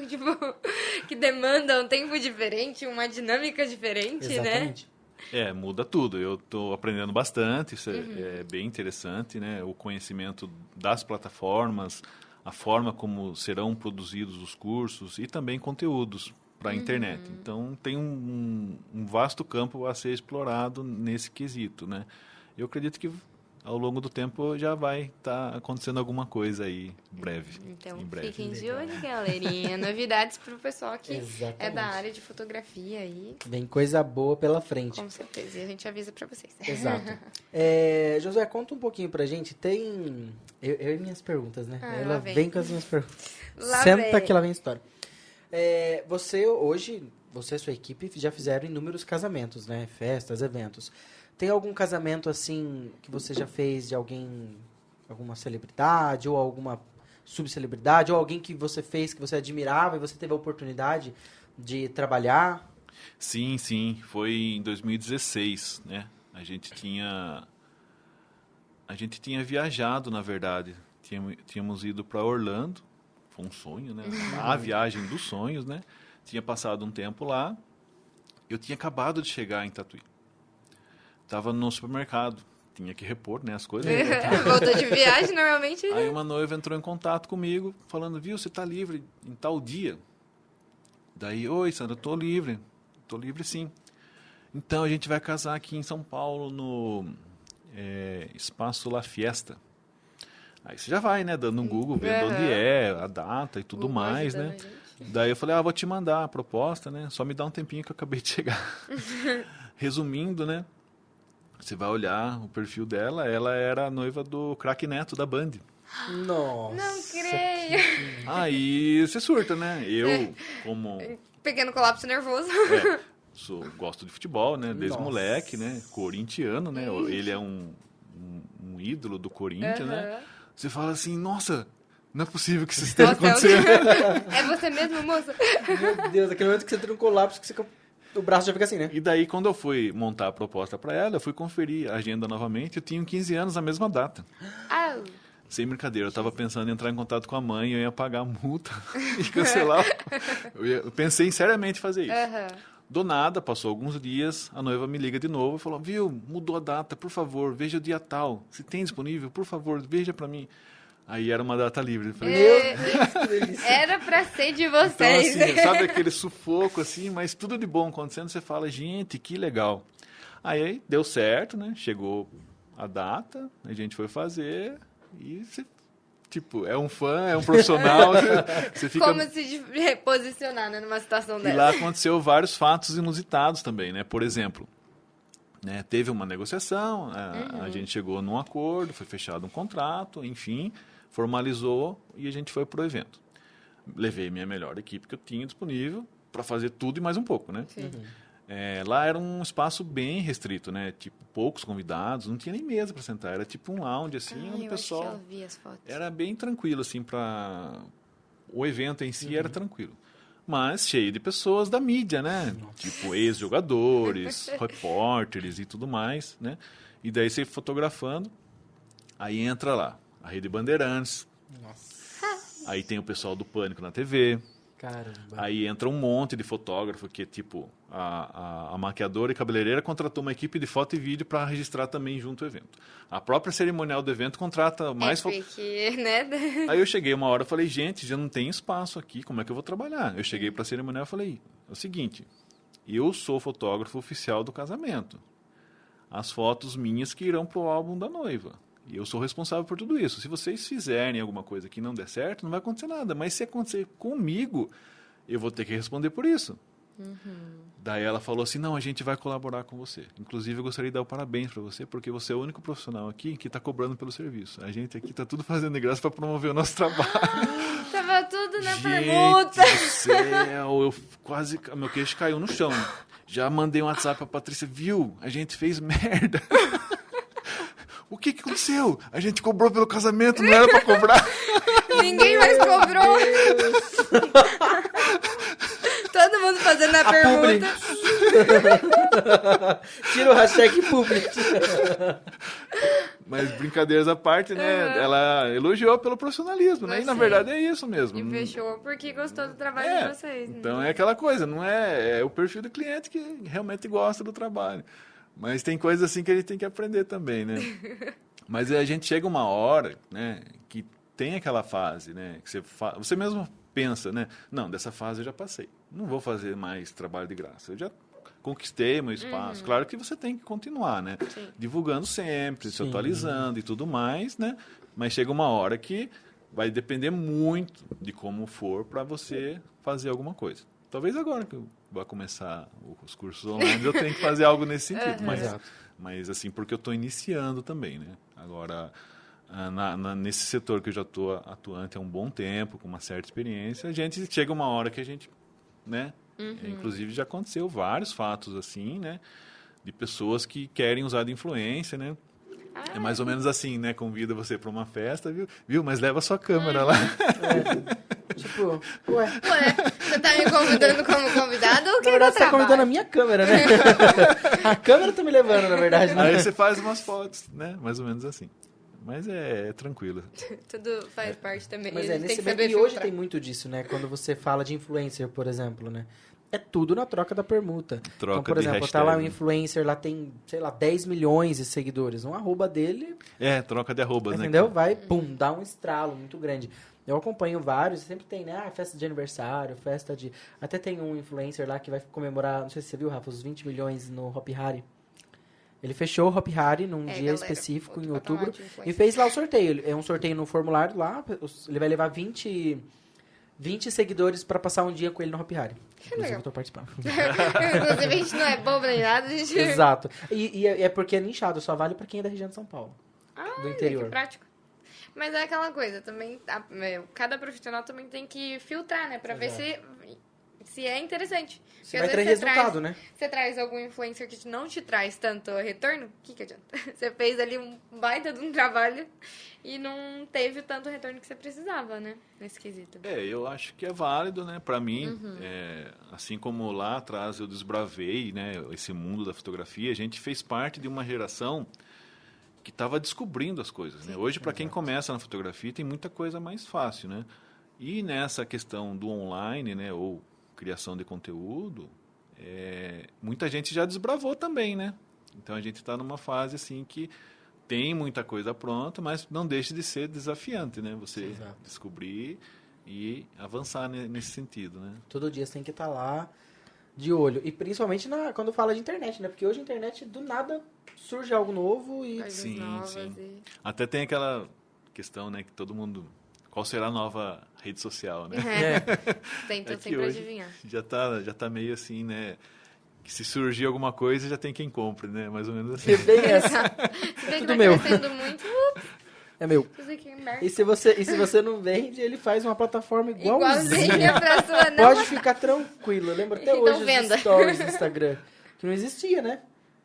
Speaker 1: que demanda um tempo diferente, uma dinâmica diferente,
Speaker 2: Exatamente.
Speaker 1: né?
Speaker 3: Muda tudo. Eu estou aprendendo bastante, isso é bem interessante, né? O conhecimento das plataformas, a forma como serão produzidos os cursos e também conteúdos para a internet. Então, tem um vasto campo a ser explorado nesse quesito, né? Eu acredito que ao longo do tempo já vai estar acontecendo alguma coisa aí breve.
Speaker 1: Então,
Speaker 3: em breve.
Speaker 1: fiquem de olho, galerinha. Novidades para o pessoal que
Speaker 2: Exatamente.
Speaker 1: é da área de fotografia aí.
Speaker 2: Vem coisa boa pela frente.
Speaker 1: Com certeza. E a gente avisa para vocês.
Speaker 2: Exato. Josué, conta um pouquinho pra gente. Tem... Eu e minhas perguntas, né?
Speaker 1: Ah,
Speaker 2: Ela
Speaker 1: lá vem.
Speaker 2: vem com as minhas perguntas.
Speaker 1: Lá
Speaker 2: Senta
Speaker 1: vem.
Speaker 2: que lá vem história. Você e sua equipe já fizeram inúmeros casamentos, né? Festas, eventos. Tem algum casamento, assim, que você já fez de alguma celebridade, ou alguma subcelebridade, ou alguém que você fez, que você admirava e você teve a oportunidade de trabalhar?
Speaker 3: Sim, sim. Foi em 2016, né? A gente tinha viajado, na verdade. Tínhamos ido para Orlando. Foi um sonho, né? A viagem dos sonhos, né? Tinha passado um tempo lá. Eu tinha acabado de chegar em Tatuí. Estava no supermercado. Tinha que repor, né, as coisas.
Speaker 1: Voltou de viagem, normalmente.
Speaker 3: Aí uma noiva entrou em contato comigo, falando, viu, você está livre em tal dia? Daí, oi, Sandra, estou livre sim. Então, a gente vai casar aqui em São Paulo, no Espaço La Fiesta. Aí você já vai, né, dando um Google, vendo onde é, a data e tudo mais, né? Daí eu falei, vou te mandar a proposta, né? Só me dá um tempinho que eu acabei de chegar. Resumindo, né? Você vai olhar o perfil dela, ela era a noiva do craque Neto da Band.
Speaker 2: Nossa.
Speaker 1: Não creio.
Speaker 3: Aí você surta, né? Eu, como...
Speaker 1: Pequeno colapso nervoso.
Speaker 3: gosto de futebol, né? Desde
Speaker 2: Nossa.
Speaker 3: moleque, né? Corintiano, né? Ele é um ídolo do Corinthians, né? Você fala assim, nossa, não é possível que isso esteja acontecendo.
Speaker 1: É você mesmo, moça?
Speaker 2: Meu Deus, aquele momento que você tem um colapso, que o braço já fica assim, né?
Speaker 3: E daí, quando eu fui montar a proposta para ela, eu fui conferir a agenda novamente, eu tinha 15 anos na mesma data.
Speaker 1: Ah,
Speaker 3: Sem brincadeira, eu estava pensando em entrar em contato com a mãe, eu ia pagar a multa e cancelar. Eu pensei em seriamente fazer isso. Do nada, passou alguns dias, a noiva me liga de novo e falou, viu, mudou a data, por favor, veja o dia tal. Se tem disponível, por favor, veja para mim. Aí era uma data livre. Eu falei,
Speaker 2: Meu Deus, que delícia.
Speaker 1: era pra ser de
Speaker 3: então,
Speaker 1: vocês.
Speaker 3: assim, sabe aquele sufoco, assim, mas tudo de bom acontecendo, você fala, gente, que legal. Aí deu certo, né? Chegou a data, a gente foi fazer e você, é um fã, é um profissional, você fica...
Speaker 1: Como se reposicionar, né, numa situação
Speaker 3: E
Speaker 1: dessa.
Speaker 3: lá aconteceu vários fatos inusitados também, né? Por exemplo, né, teve uma negociação, a gente chegou num acordo, foi fechado um contrato, enfim, formalizou e a gente foi pro evento. Levei minha melhor equipe que eu tinha disponível para fazer tudo e mais um pouco, né? Lá era um espaço bem restrito, né? Tipo, poucos convidados, não tinha nem mesa para sentar, era tipo um lounge, assim, onde o pessoal...
Speaker 1: Acho que eu vi as fotos.
Speaker 3: Era bem tranquilo, assim, para... O evento em si era tranquilo. mas cheio de pessoas da mídia, né? Tipo ex-jogadores, repórteres e tudo mais, né? E daí você fotografando, aí entra lá a Rede Bandeirantes, aí tem o pessoal do Pânico na TV,
Speaker 2: Caramba.
Speaker 3: aí entra um monte de fotógrafo que, tipo, a maquiadora e cabeleireira contratou uma equipe de foto e vídeo para registrar também junto ao evento. A própria cerimonial do evento contrata mais
Speaker 1: porque, né?
Speaker 3: Aí eu cheguei uma hora e falei, gente, já não tem espaço aqui, como é que eu vou trabalhar? Eu cheguei para a cerimonial e falei, é o seguinte, eu sou fotógrafo oficial do casamento. As fotos minhas que irão para o álbum da noiva. E eu sou responsável por tudo isso. Se vocês fizerem alguma coisa que não der certo, não vai acontecer nada. Mas se acontecer comigo, eu vou ter que responder por isso. Daí ela falou assim, não, a gente vai colaborar com você. Inclusive, eu gostaria de dar o parabéns para você, porque você é o único profissional aqui que está cobrando pelo serviço. A gente aqui está tudo fazendo de graça para promover o nosso trabalho.
Speaker 1: Tava tudo na
Speaker 3: Gente
Speaker 1: permuta.
Speaker 3: do céu, eu quase... Meu queixo caiu no chão. Já mandei um WhatsApp pra Patrícia, viu? A gente fez merda. O que aconteceu? A gente cobrou pelo casamento, não era pra cobrar.
Speaker 1: Ninguém mais cobrou. Todo mundo fazendo a permuta.
Speaker 2: Tira o hashtag publi.
Speaker 3: Mas brincadeiras à parte, né? Ela elogiou pelo profissionalismo, né? E na verdade é isso mesmo.
Speaker 1: E fechou porque gostou do trabalho de vocês. Né?
Speaker 3: Então é aquela coisa, não é o perfil do cliente que realmente gosta do trabalho. Mas tem coisas assim que a gente tem que aprender também, né? Mas a gente chega uma hora, né? Que tem aquela fase, né? Que você mesmo pensa, né? Não, dessa fase eu já passei. Não vou fazer mais trabalho de graça. Eu já conquistei meu espaço. Claro que você tem que continuar, né?
Speaker 1: Sim.
Speaker 3: Divulgando sempre, se
Speaker 2: Sim.
Speaker 3: atualizando e tudo mais, né? Mas chega uma hora que vai depender muito de como for para você fazer alguma coisa. Talvez agora que eu vou começar os cursos online, eu tenho que fazer algo nesse sentido. Mas assim, porque eu estou iniciando também, né? Agora, nesse setor que eu já estou atuante há um bom tempo, com uma certa experiência, a gente chega uma hora que a gente, né? Inclusive já aconteceu vários fatos assim, né? De pessoas que querem usar de influência, né? É mais ou menos assim, né? Convida você para uma festa, viu? Mas leva a sua câmera lá.
Speaker 2: Tipo, ué.
Speaker 1: Você tá me convidando como convidado ou
Speaker 2: Na verdade, você tá convidando a minha câmera, né? A câmera tá me levando, na verdade. Né?
Speaker 3: Aí você faz umas fotos, né? Mais ou menos assim. Mas é tranquilo.
Speaker 1: Tudo faz parte também.
Speaker 2: Mas
Speaker 1: a gente
Speaker 2: nesse
Speaker 1: tem que saber
Speaker 2: meio, e hoje
Speaker 1: filtrar.
Speaker 2: tem muito disso, né? Quando você fala de influencer, por exemplo, né? É tudo na troca da permuta.
Speaker 3: Troca
Speaker 2: então, por
Speaker 3: de
Speaker 2: exemplo,
Speaker 3: hashtag.
Speaker 2: tá lá um influencer, lá tem, sei lá, 10 milhões de seguidores. Um arroba dele,
Speaker 3: Troca de arrobas, né?
Speaker 2: entendeu? Vai, pum, dá um estralo muito grande. Eu acompanho vários, sempre tem, né? Festa de aniversário, festa de... Até tem um influencer lá que vai comemorar, não sei se você viu, Rafa, os 20 milhões no Hopi Hari. Ele fechou o Hopi Hari num dia
Speaker 1: galera,
Speaker 2: específico, em
Speaker 1: outro patamar
Speaker 2: outubro,
Speaker 1: de influencer.
Speaker 2: e fez lá o sorteio. É um sorteio no formulário lá, ele vai levar 20 seguidores pra passar um dia com ele no Hopi Hari. Inclusive,
Speaker 1: legal.
Speaker 2: eu tô participando.
Speaker 1: Inclusive, a gente não é bobo nem nada. A gente...
Speaker 2: Exato. E é porque é nichado, só vale pra quem é da região de São Paulo. Do interior.
Speaker 1: Que prático. Mas é aquela coisa, também, cada profissional também tem que filtrar, né? Pra ver se é interessante.
Speaker 2: Você
Speaker 1: Porque
Speaker 2: vai
Speaker 1: às
Speaker 2: ter
Speaker 1: vezes
Speaker 2: resultado, né?
Speaker 1: Você traz algum influencer que não te traz tanto retorno, o que adianta? Você fez ali um baita de um trabalho e não teve tanto retorno que você precisava, né? Nesse quesito.
Speaker 3: Eu acho que é válido, né? Para mim, assim como lá atrás eu desbravei, né, esse mundo da fotografia, a gente fez parte de uma geração que estava descobrindo as coisas, né? Hoje, para quem começa na fotografia, tem muita coisa mais fácil, né? E nessa questão do online, né, ou criação de conteúdo, muita gente já desbravou também, né? Então a gente está numa fase assim que tem muita coisa pronta, mas não deixa de ser desafiante, né? Você descobrir e avançar nesse sentido, né?
Speaker 2: Todo dia você tem que estar lá de olho. E principalmente quando fala de internet, né? Porque hoje a internet, do nada, surge algo novo e...
Speaker 1: Coisas
Speaker 3: Sim,
Speaker 1: novas
Speaker 3: sim.
Speaker 1: e...
Speaker 3: Até tem aquela questão, né, que todo mundo... Qual será a nova rede social, né?
Speaker 1: Tentam
Speaker 3: É que
Speaker 1: sempre
Speaker 3: hoje
Speaker 1: adivinhar.
Speaker 3: já tá meio assim, né? Que se surgir alguma coisa, já tem quem compre, né? Mais ou menos assim.
Speaker 2: Bem essa.
Speaker 1: Se bem que
Speaker 2: Tudo
Speaker 1: tá
Speaker 2: meu.
Speaker 1: crescendo muito,
Speaker 2: É meu.
Speaker 1: fazer que merda.
Speaker 2: E se você não vende, ele faz uma plataforma igualzinha.
Speaker 1: Igualzinha pra sua não.
Speaker 2: Pode ficar tranquilo. Eu lembro até
Speaker 1: Então
Speaker 2: hoje
Speaker 1: venda.
Speaker 2: os stories do Instagram. Que não existia, né?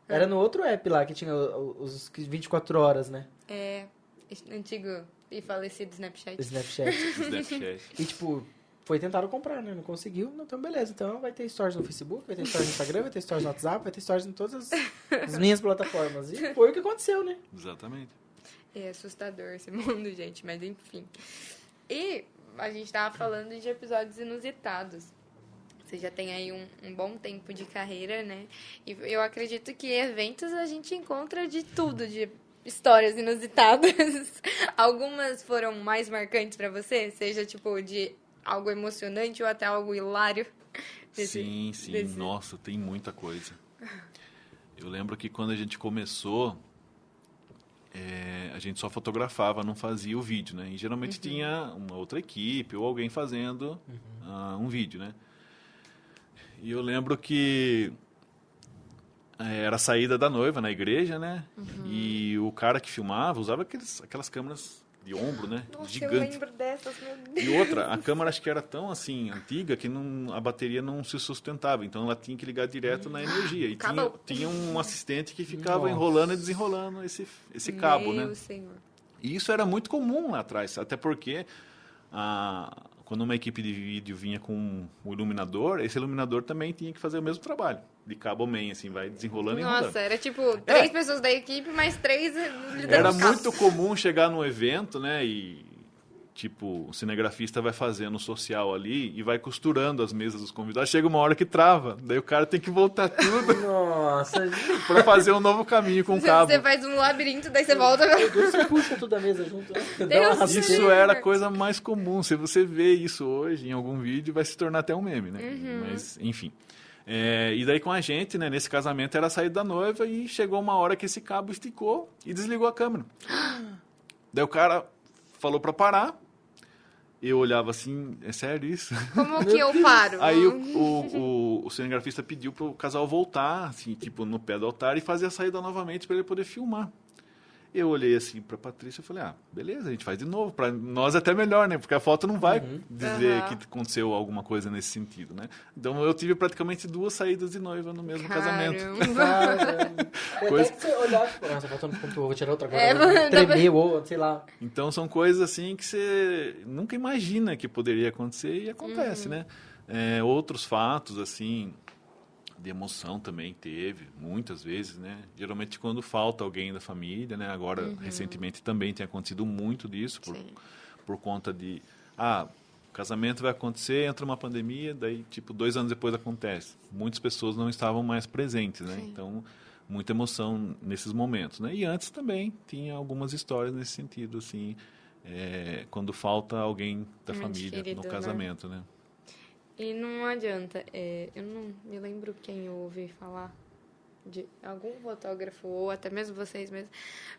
Speaker 2: Era no outro app lá, que tinha os 24 horas, né?
Speaker 1: É, antigo e falecido Snapchat.
Speaker 2: Snapchat.
Speaker 3: Snapchat.
Speaker 2: E, tipo, foi tentar comprar, né? Não conseguiu, então beleza. Então vai ter stories no Facebook, vai ter stories no Instagram, vai ter stories no WhatsApp, vai ter stories em todas as minhas plataformas. E foi o que aconteceu, né?
Speaker 3: Exatamente.
Speaker 1: É assustador esse mundo, gente, mas enfim. E a gente tava falando de episódios inusitados. Você já tem aí um bom tempo de carreira, né? E eu acredito que em eventos a gente encontra de tudo, de histórias inusitadas. Algumas foram mais marcantes pra você? Seja, tipo, de algo emocionante ou até algo hilário?
Speaker 3: Sim. Nossa, tem muita coisa. Eu lembro que quando a gente começou, a gente só fotografava, não fazia o vídeo, né? E geralmente tinha uma outra equipe ou alguém fazendo um vídeo, né? E eu lembro que era a saída da noiva na igreja, né? E o cara que filmava usava aquelas câmeras de ombro, né?
Speaker 1: Nossa,
Speaker 3: Gigante.
Speaker 1: eu lembro dessas, meu Deus.
Speaker 3: E outra, a câmera acho que era tão assim, antiga, que a bateria não se sustentava. Então ela tinha que ligar direto na energia. E tinha um assistente que ficava enrolando e desenrolando esse cabo, né?
Speaker 1: Meu Senhor.
Speaker 3: E isso era muito comum lá atrás, até porque quando uma equipe de vídeo vinha com o iluminador, esse iluminador também tinha que fazer o mesmo trabalho, de cabo man, assim, vai desenrolando e enrolando.
Speaker 1: Nossa, era tipo 3 pessoas da equipe, mais 3 lidando
Speaker 3: Era
Speaker 1: com cabos.
Speaker 3: muito comum chegar num evento, né, e tipo, o cinegrafista vai fazendo o social ali e vai costurando as mesas dos convidados. Chega uma hora que trava, daí o cara tem que voltar tudo
Speaker 2: Nossa,
Speaker 3: para fazer um novo caminho com o cabo.
Speaker 1: Você faz um labirinto, daí você volta.
Speaker 2: você puxa tudo da mesa junto. Né? Dá uma
Speaker 1: Deus
Speaker 2: rasteira.
Speaker 3: Isso era a coisa mais comum. Se você vê isso hoje em algum vídeo, vai se tornar até um meme, né? Mas, enfim. E daí com a gente, né, nesse casamento, era a saída da noiva e chegou uma hora que esse cabo esticou e desligou a câmera. Daí o cara falou para parar. Eu olhava assim, é sério isso?
Speaker 1: Como que eu paro?
Speaker 3: Aí o cinegrafista pediu pro casal voltar, assim, tipo, no pé do altar e fazer a saída novamente para ele poder filmar. Eu olhei assim pra Patrícia e falei, beleza, a gente faz de novo. Pra nós é até melhor, né? Porque a foto não vai dizer que aconteceu alguma coisa nesse sentido, né? Então eu tive praticamente 2 saídas de noiva no mesmo casamento.
Speaker 2: Coisa que você olhar, nossa, faltou no computador, vou tirar outra agora.
Speaker 1: É,
Speaker 2: Tremeu, ou sei lá.
Speaker 3: Então são coisas assim que você nunca imagina que poderia acontecer e acontece, né? Outros fatos, assim, de emoção também teve, muitas vezes, né? Geralmente quando falta alguém da família, né? Agora, recentemente também tem acontecido muito disso, por conta de, o casamento vai acontecer, entra uma pandemia, daí, tipo, 2 anos depois acontece. Muitas pessoas não estavam mais presentes, né? Sim. Então, muita emoção nesses momentos, né? E antes também tinha algumas histórias nesse sentido, assim, quando falta alguém da família no casamento, né?
Speaker 1: E não adianta, eu não me lembro quem eu ouvi falar de algum fotógrafo, ou até mesmo vocês mesmos,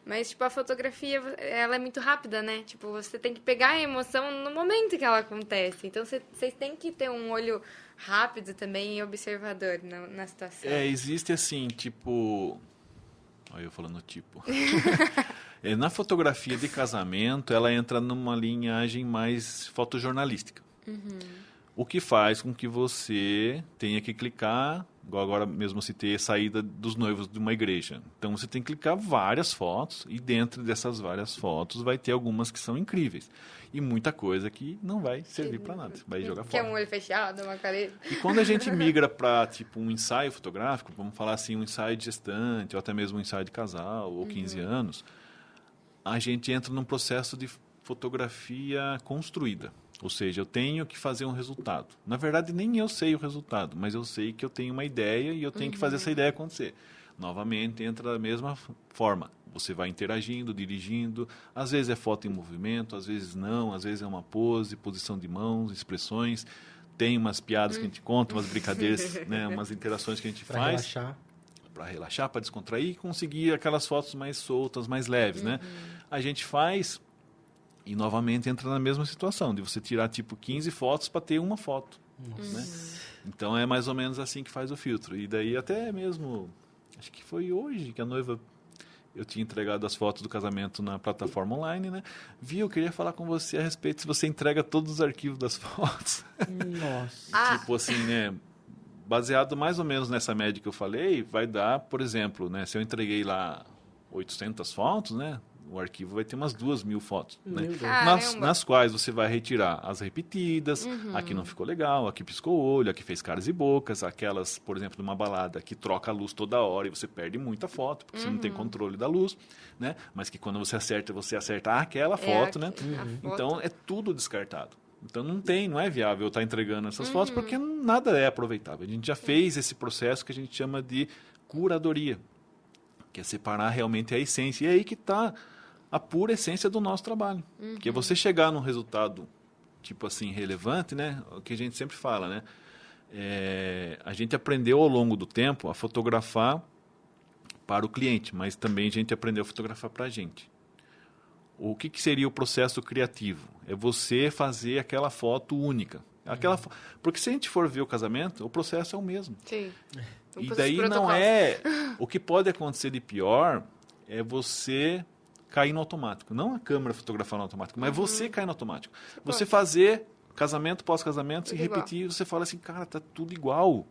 Speaker 1: mas, tipo, a fotografia, ela é muito rápida, né? Tipo, você tem que pegar a emoção no momento que ela acontece. Então, vocês têm que ter um olho rápido também e observador na situação.
Speaker 3: Existe assim, tipo... Olha eu falando tipo... Na fotografia de casamento, ela entra numa linhagem mais fotojornalística. O que faz com que você tenha que clicar, igual agora mesmo citei a saída dos noivos de uma igreja. Então você tem que clicar várias fotos e dentro dessas várias fotos vai ter algumas que são incríveis. E muita coisa que não vai servir para nada, vai jogar fora.
Speaker 1: Que é um olho fechado, uma careta.
Speaker 3: E quando a gente migra para tipo um ensaio fotográfico, vamos falar assim, um ensaio de gestante, ou até mesmo um ensaio de casal, ou 15 anos, a gente entra num processo de fotografia construída. Ou seja, eu tenho que fazer um resultado. Na verdade, nem eu sei o resultado, mas eu sei que eu tenho uma ideia e eu tenho que fazer essa ideia acontecer. Novamente, entra da mesma forma. Você vai interagindo, dirigindo. Às vezes é foto em movimento, às vezes não. Às vezes é uma pose, posição de mãos, expressões. Tem umas piadas que a gente conta, umas brincadeiras, né, umas interações que a gente faz. Para relaxar, para descontrair e conseguir aquelas fotos mais soltas, mais leves, né? A gente faz... E, novamente, entra na mesma situação, de você tirar, tipo, 15 fotos para ter uma foto. Né? Então, é mais ou menos assim que faz o filtro. E daí, até mesmo, acho que foi hoje que a noiva... Eu tinha entregado as fotos do casamento na plataforma online, né? Eu queria falar com você a respeito se você entrega todos os arquivos das fotos.
Speaker 2: Nossa.
Speaker 3: Tipo assim, né? Baseado mais ou menos nessa média que eu falei, vai dar, por exemplo, né? Se eu entreguei lá 800 fotos, né? o arquivo vai ter umas 2.000 fotos, né?
Speaker 2: Meu Deus.
Speaker 3: Nas quais você vai retirar as repetidas, aqui não ficou legal, aqui piscou o olho, aqui fez caras e bocas, aquelas, por exemplo, de uma balada que troca a luz toda hora e você perde muita foto, porque você não tem controle da luz, né? Mas que quando você acerta aquela foto, né? Então, é tudo descartado. Então, não é viável estar entregando essas fotos, porque nada é aproveitável. A gente já fez esse processo que a gente chama de curadoria, que é separar realmente a essência. E é aí que está a pura essência do nosso trabalho. Que é você chegar num resultado, tipo assim, relevante, né? O que a gente sempre fala, né? A gente aprendeu ao longo do tempo a fotografar para o cliente, mas também a gente aprendeu a fotografar para a gente. O que seria o processo criativo? É você fazer aquela foto única. Porque se a gente for ver o casamento, o processo é o mesmo.
Speaker 1: Sim.
Speaker 3: E daí não é... O que pode acontecer de pior é você cair no automático. Não a câmera fotografar no automático, mas você cair no automático. Você fazer casamento, pós-casamento, e repetir, você fala assim, cara, tá tudo igual.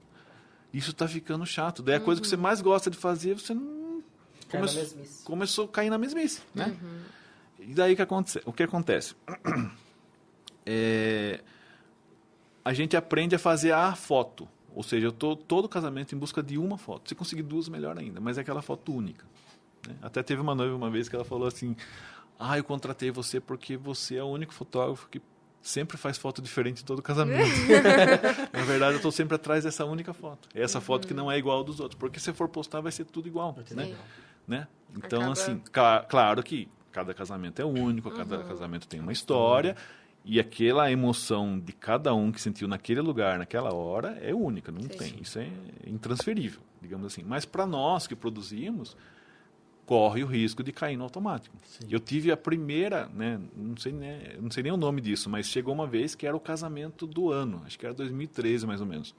Speaker 3: Isso tá ficando chato. Daí a coisa que você mais gosta de fazer, você não... Começou a cair na mesmice, né? E daí o que acontece? A gente aprende a fazer a foto. Ou seja, eu estou todo casamento em busca de uma foto. Se conseguir 2, melhor ainda. Mas é aquela foto única. Né? Até teve uma noiva uma vez que ela falou assim, eu contratei você porque você é o único fotógrafo que sempre faz foto diferente em todo casamento. Na verdade, eu estou sempre atrás dessa única foto. É essa foto que não é igual a dos outros. Porque se for postar, vai ser tudo igual. Né? Então, assim, claro que cada casamento é único, cada casamento tem uma história... E aquela emoção de cada um que sentiu naquele lugar, naquela hora, é única, não tem. Isso é intransferível, digamos assim. Mas para nós que produzimos, corre o risco de cair no automático. Eu tive a primeira, né, não sei nem o nome disso, mas chegou uma vez que era o casamento do ano, acho que era 2013 mais ou menos.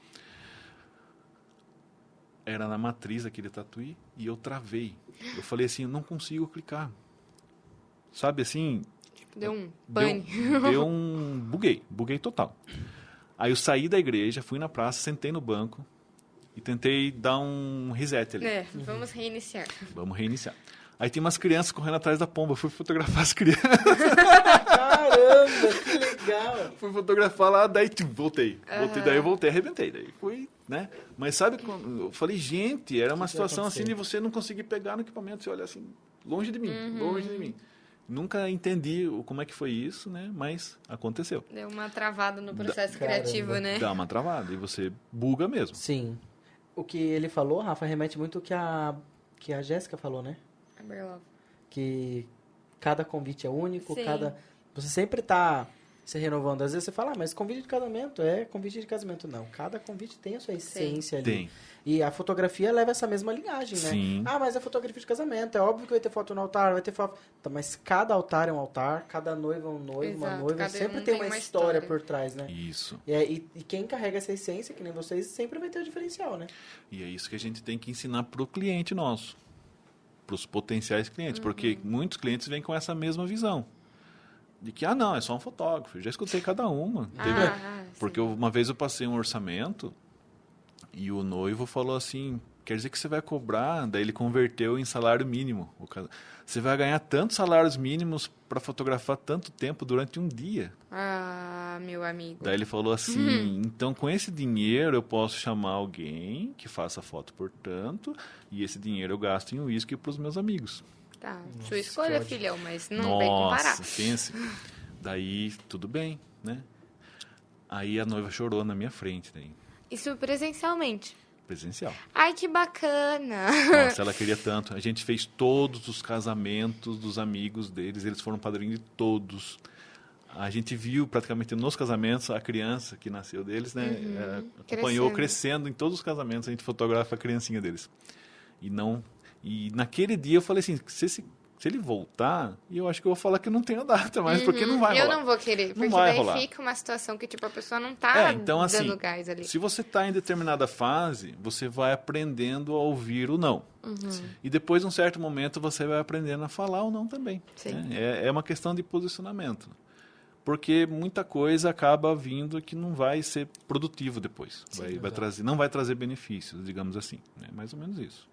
Speaker 3: Era na matriz aqui de Tatuí e eu travei. Eu falei assim, eu não consigo clicar. Sabe assim...
Speaker 1: Deu um pane.
Speaker 3: Buguei total. Aí eu saí da igreja, fui na praça, sentei no banco e tentei dar um reset ali.
Speaker 1: Vamos reiniciar.
Speaker 3: Vamos reiniciar. Aí tem umas crianças correndo atrás da pomba, fui fotografar as crianças.
Speaker 2: Caramba, que legal.
Speaker 3: Fui fotografar lá, daí voltei. Daí eu voltei, arrebentei. Daí fui, né? Mas sabe, eu falei, gente, era uma situação assim de você não conseguir pegar no equipamento, você olha assim, longe de mim. Nunca entendi como é que foi isso, né? Mas aconteceu.
Speaker 1: Deu uma travada no processo criativo, né?
Speaker 3: Dá uma travada e você buga mesmo.
Speaker 2: Sim. O que ele falou, Rafa, remete muito ao que a Jéssica falou, né?
Speaker 1: A Berlove.
Speaker 2: Que cada convite é único,
Speaker 1: Sim.
Speaker 2: Você sempre tá se renovando. Às vezes você fala, mas convite de casamento é convite de casamento. Não, cada convite tem a sua essência ali.
Speaker 3: Tem.
Speaker 2: E a fotografia leva essa mesma linhagem, né?
Speaker 3: Sim.
Speaker 2: Mas é fotografia de casamento. É óbvio que vai ter foto no altar, vai ter foto... Tá, mas cada altar é um altar, cada noiva é um noivo, uma noiva. Sempre tem uma história por trás, né?
Speaker 3: Isso.
Speaker 2: E quem carrega essa essência, que nem vocês, sempre vai ter o diferencial, né?
Speaker 3: E é isso que a gente tem que ensinar para o cliente nosso. Para os potenciais clientes. Porque muitos clientes vêm com essa mesma visão. De que, não, é só um fotógrafo. Eu já escutei cada uma. Porque uma vez eu passei um orçamento e o noivo falou assim, quer dizer que você vai cobrar, daí ele converteu em salário mínimo. Você vai ganhar tantos salários mínimos para fotografar tanto tempo durante um dia.
Speaker 1: Meu amigo.
Speaker 3: Daí ele falou assim, então com esse dinheiro eu posso chamar alguém que faça foto por tanto, e esse dinheiro eu gasto em uísque para os meus amigos.
Speaker 1: Tá, sua escolha, filhão, mas não vem comparar.
Speaker 3: Nossa, pense. Daí, tudo bem, né? Aí a noiva chorou na minha frente. Daí.
Speaker 1: Isso presencialmente?
Speaker 3: Presencial.
Speaker 1: Ai, que bacana.
Speaker 3: Nossa, ela queria tanto. A gente fez todos os casamentos dos amigos deles, eles foram padrinhos de todos. A gente viu praticamente nos casamentos a criança que nasceu deles, né? Acompanhou crescendo em todos os casamentos, a gente fotografa a criancinha deles. E naquele dia eu falei assim, se ele voltar, eu acho que eu vou falar que não tenho data mais, porque não vai rolar.
Speaker 1: Eu não vou querer, porque daí fica uma situação que tipo, a pessoa não tá
Speaker 3: então, assim,
Speaker 1: dando gás ali.
Speaker 3: Se você está em determinada fase, você vai aprendendo a ouvir o não. E depois, num certo momento, você vai aprendendo a falar o não também. Né? É uma questão de posicionamento. Porque muita coisa acaba vindo que não vai ser produtivo depois. Não vai trazer benefícios, digamos assim. É mais ou menos isso.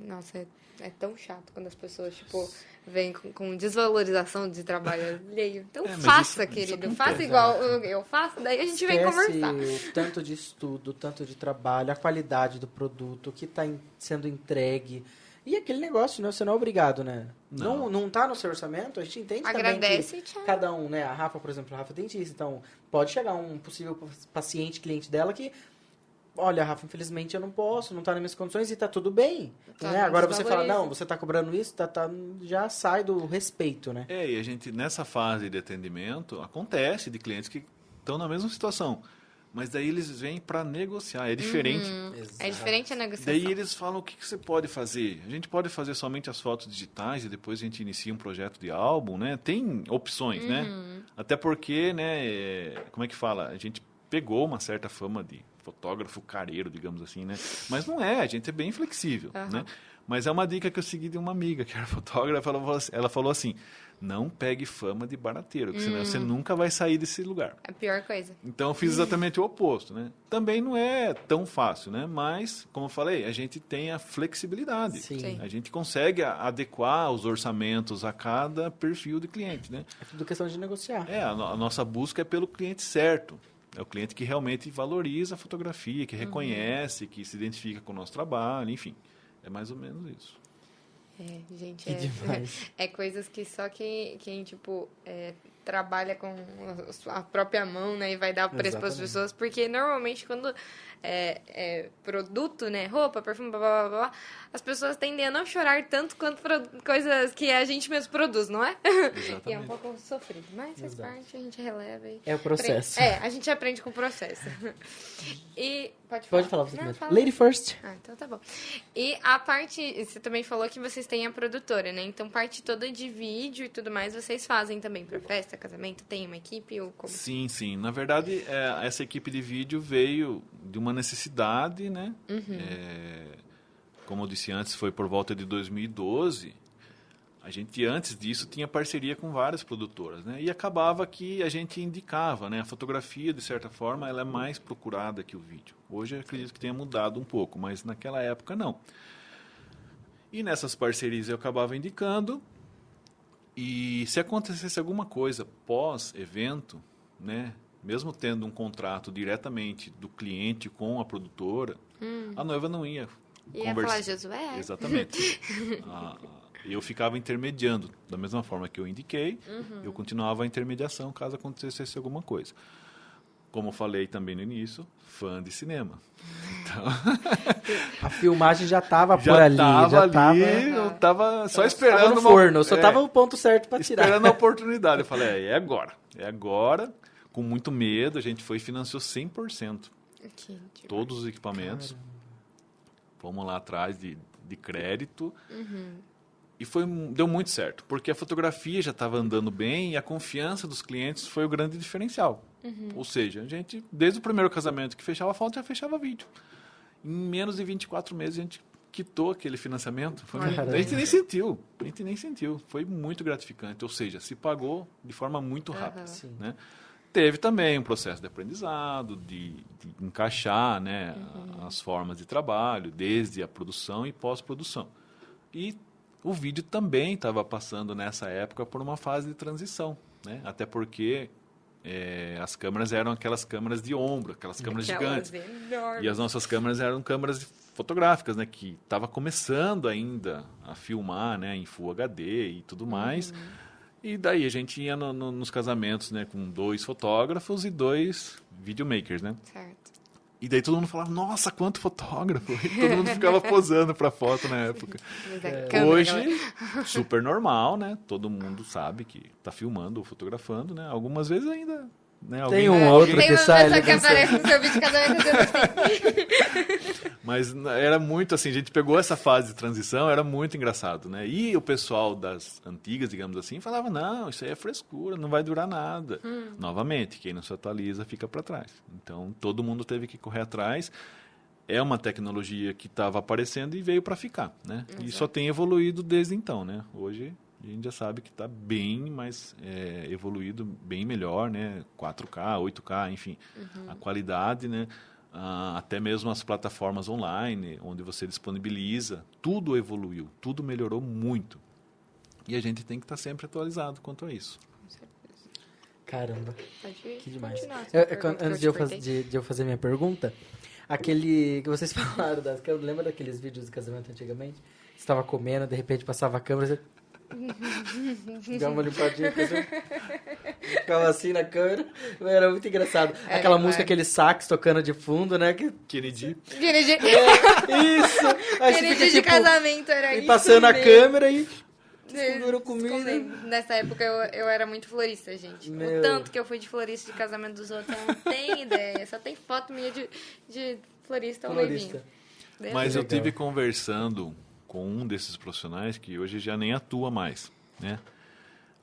Speaker 1: Nossa, é tão chato quando as pessoas, tipo, vêm com desvalorização de trabalho alheio. Então
Speaker 3: mas
Speaker 1: faça,
Speaker 3: isso
Speaker 1: querido.
Speaker 3: acontece.
Speaker 1: Faça igual eu faço, daí a gente vem conversar.
Speaker 2: O tanto de estudo, o tanto de trabalho, a qualidade do produto, o que está sendo entregue. E aquele negócio, né? Você não é obrigado, né? Não tá no seu orçamento, a gente entende
Speaker 1: Agradece
Speaker 2: também
Speaker 1: e tchau.
Speaker 2: que cada um, né? A Rafa, por exemplo, a Rafa é dentista, então pode chegar um possível paciente, cliente dela que, olha, Rafa, infelizmente eu não posso, não tá nas minhas condições e tá tudo bem.
Speaker 1: Tá,
Speaker 2: Né? Agora você fala,
Speaker 1: desvaloriza.
Speaker 2: não, você tá cobrando isso, já sai do respeito, né?
Speaker 3: E a gente, nessa fase de atendimento, acontece de clientes que estão na mesma situação. Mas daí eles vêm para negociar, é diferente.
Speaker 1: É diferente a negociação.
Speaker 3: Daí eles falam o que você pode fazer. A gente pode fazer somente as fotos digitais e depois a gente inicia um projeto de álbum, né? Tem opções, né? Até porque, né? Como é que fala? A gente pegou uma certa fama de fotógrafo careiro, digamos assim, né? Mas não é, a gente é bem flexível, né? Mas é uma dica que eu segui de uma amiga que era fotógrafa, ela falou assim, não pegue fama de barateiro, porque senão você nunca vai sair desse lugar.
Speaker 1: É a pior coisa.
Speaker 3: Então eu fiz exatamente o oposto, né? Também não é tão fácil, né? Mas, como eu falei, a gente tem a flexibilidade.
Speaker 2: Sim.
Speaker 3: A gente consegue adequar os orçamentos a cada perfil de cliente, né?
Speaker 2: É tudo questão de negociar.
Speaker 3: A nossa busca é pelo cliente certo. É o cliente que realmente valoriza a fotografia, que reconhece, que se identifica com o nosso trabalho, enfim. É mais ou menos isso.
Speaker 1: Gente,
Speaker 2: Que demais.
Speaker 1: é coisas que só quem tipo, trabalha com a própria mão, né, e vai dar o preço para as
Speaker 2: Exatamente.
Speaker 1: pessoas, porque normalmente quando é produto, né, roupa, perfume, blá, blá, blá, blá, as pessoas tendem a não chorar tanto quanto coisas que a gente mesmo produz, não é?
Speaker 3: Exatamente.
Speaker 1: E é um pouco sofrido, mas faz
Speaker 2: Exato.
Speaker 1: parte, a gente releva e
Speaker 2: É o processo.
Speaker 1: a gente aprende com o processo. E
Speaker 2: Pode falar você
Speaker 1: Não,
Speaker 2: primeiro.
Speaker 1: fala.
Speaker 2: Lady first.
Speaker 1: Então tá bom. E a parte, você também falou que vocês têm a produtora, né? Então parte toda de vídeo e tudo mais, vocês fazem também pra festa, casamento? Tem uma equipe ou como?
Speaker 3: Sim. Na verdade, essa equipe de vídeo veio de uma necessidade, né? Como eu disse antes, foi por volta de 2012. A gente, antes disso, tinha parceria com várias produtoras, né? E acabava que a gente indicava, né? A fotografia, de certa forma, ela é mais procurada que o vídeo. Hoje, eu acredito que tenha mudado um pouco, mas naquela época, não. E nessas parcerias eu acabava indicando. E se acontecesse alguma coisa pós-evento, né? Mesmo tendo um contrato diretamente do cliente com a produtora, a noiva não ia
Speaker 1: Ia falar, Josué?
Speaker 3: Exatamente. Eu ficava intermediando. Da mesma forma que eu indiquei, eu continuava a intermediação caso acontecesse alguma coisa. Como eu falei também no início, fã de cinema. Então,
Speaker 2: A filmagem já tava por
Speaker 3: já
Speaker 2: ali.
Speaker 3: eu tava só esperando
Speaker 2: Tava no forno, só tava o ponto certo pra tirar.
Speaker 3: esperando a oportunidade. Eu falei, é agora. Com muito medo, a gente foi e financiou 100%. Todos os equipamentos. Fomos lá atrás de crédito. E deu muito certo, porque a fotografia já estava andando bem e a confiança dos clientes foi o grande diferencial. Ou seja, a gente, desde o primeiro casamento que fechava a foto, já fechava vídeo. Em menos de 24 meses, a gente quitou aquele financiamento. A gente nem sentiu. Foi muito gratificante. Ou seja, se pagou de forma muito rápida. Né? Teve também um processo de aprendizado, de encaixar, né, as formas de trabalho, desde a produção e pós-produção. E o vídeo também estava passando nessa época por uma fase de transição, né? Até porque as câmeras eram aquelas câmeras de ombro, aquelas câmeras gigantes.
Speaker 1: Enormes.
Speaker 3: E as nossas câmeras eram câmeras fotográficas, né? Que estava começando ainda a filmar, né? Em Full HD e tudo mais. E daí a gente ia nos casamentos, né? Com 2 fotógrafos e 2 videomakers, né?
Speaker 1: Certo.
Speaker 3: E daí todo mundo falava, nossa, quanto fotógrafo! E todo mundo ficava posando para foto na época. Hoje, super normal, né? Todo mundo sabe que está filmando ou fotografando, né? Algumas vezes ainda... Né?
Speaker 2: Tem um outro
Speaker 1: Tem
Speaker 2: que
Speaker 1: uma
Speaker 2: sai
Speaker 1: pessoa que
Speaker 2: ali.
Speaker 1: aparece no seu vídeo de casamento dizendo assim.
Speaker 3: Mas era muito assim, a gente pegou essa fase de transição, era muito engraçado, né? E o pessoal das antigas, digamos assim, falava, não, isso aí é frescura, não vai durar nada. Novamente, quem não se atualiza fica para trás. Então, todo mundo teve que correr atrás. É uma tecnologia que estava aparecendo e veio para ficar, né? E só tem evoluído desde então, né? Hoje a gente já sabe que está bem mais evoluído, bem melhor, né? 4K, 8K, enfim. A qualidade, né? até mesmo as plataformas online, onde você disponibiliza, tudo evoluiu, tudo melhorou muito. E a gente tem que estar sempre atualizado quanto a isso.
Speaker 1: Com certeza.
Speaker 2: Caramba,
Speaker 1: Pode
Speaker 2: que demais.
Speaker 1: continuar essa pergunta
Speaker 2: Antes
Speaker 1: que eu te cortei.
Speaker 2: de eu fazer minha pergunta, aquele que vocês falaram, lembra daqueles vídeos de casamento antigamente? Você estava comendo, de repente passava a câmera, você... dá uma limpadinha, ficava assim na câmera, era muito engraçado. Aquela música, aquele sax tocando de fundo, né?
Speaker 3: Kennedy.
Speaker 1: Kennedy.
Speaker 2: Isso! Aí você
Speaker 1: Kennedy
Speaker 2: fica,
Speaker 1: de
Speaker 2: tipo,
Speaker 1: casamento, era
Speaker 2: e
Speaker 1: isso
Speaker 2: passando a
Speaker 1: mesmo.
Speaker 2: câmera e segura comida.
Speaker 1: Escondendo. Nessa época eu era muito florista, gente.
Speaker 2: Meu.
Speaker 1: O tanto que eu fui de florista de casamento dos outros, eu não tenho ideia. Só tem foto minha de florista ou noivinho.
Speaker 3: Mas eu
Speaker 2: Legal.
Speaker 3: tive conversando com um desses profissionais que hoje já nem atua mais, né?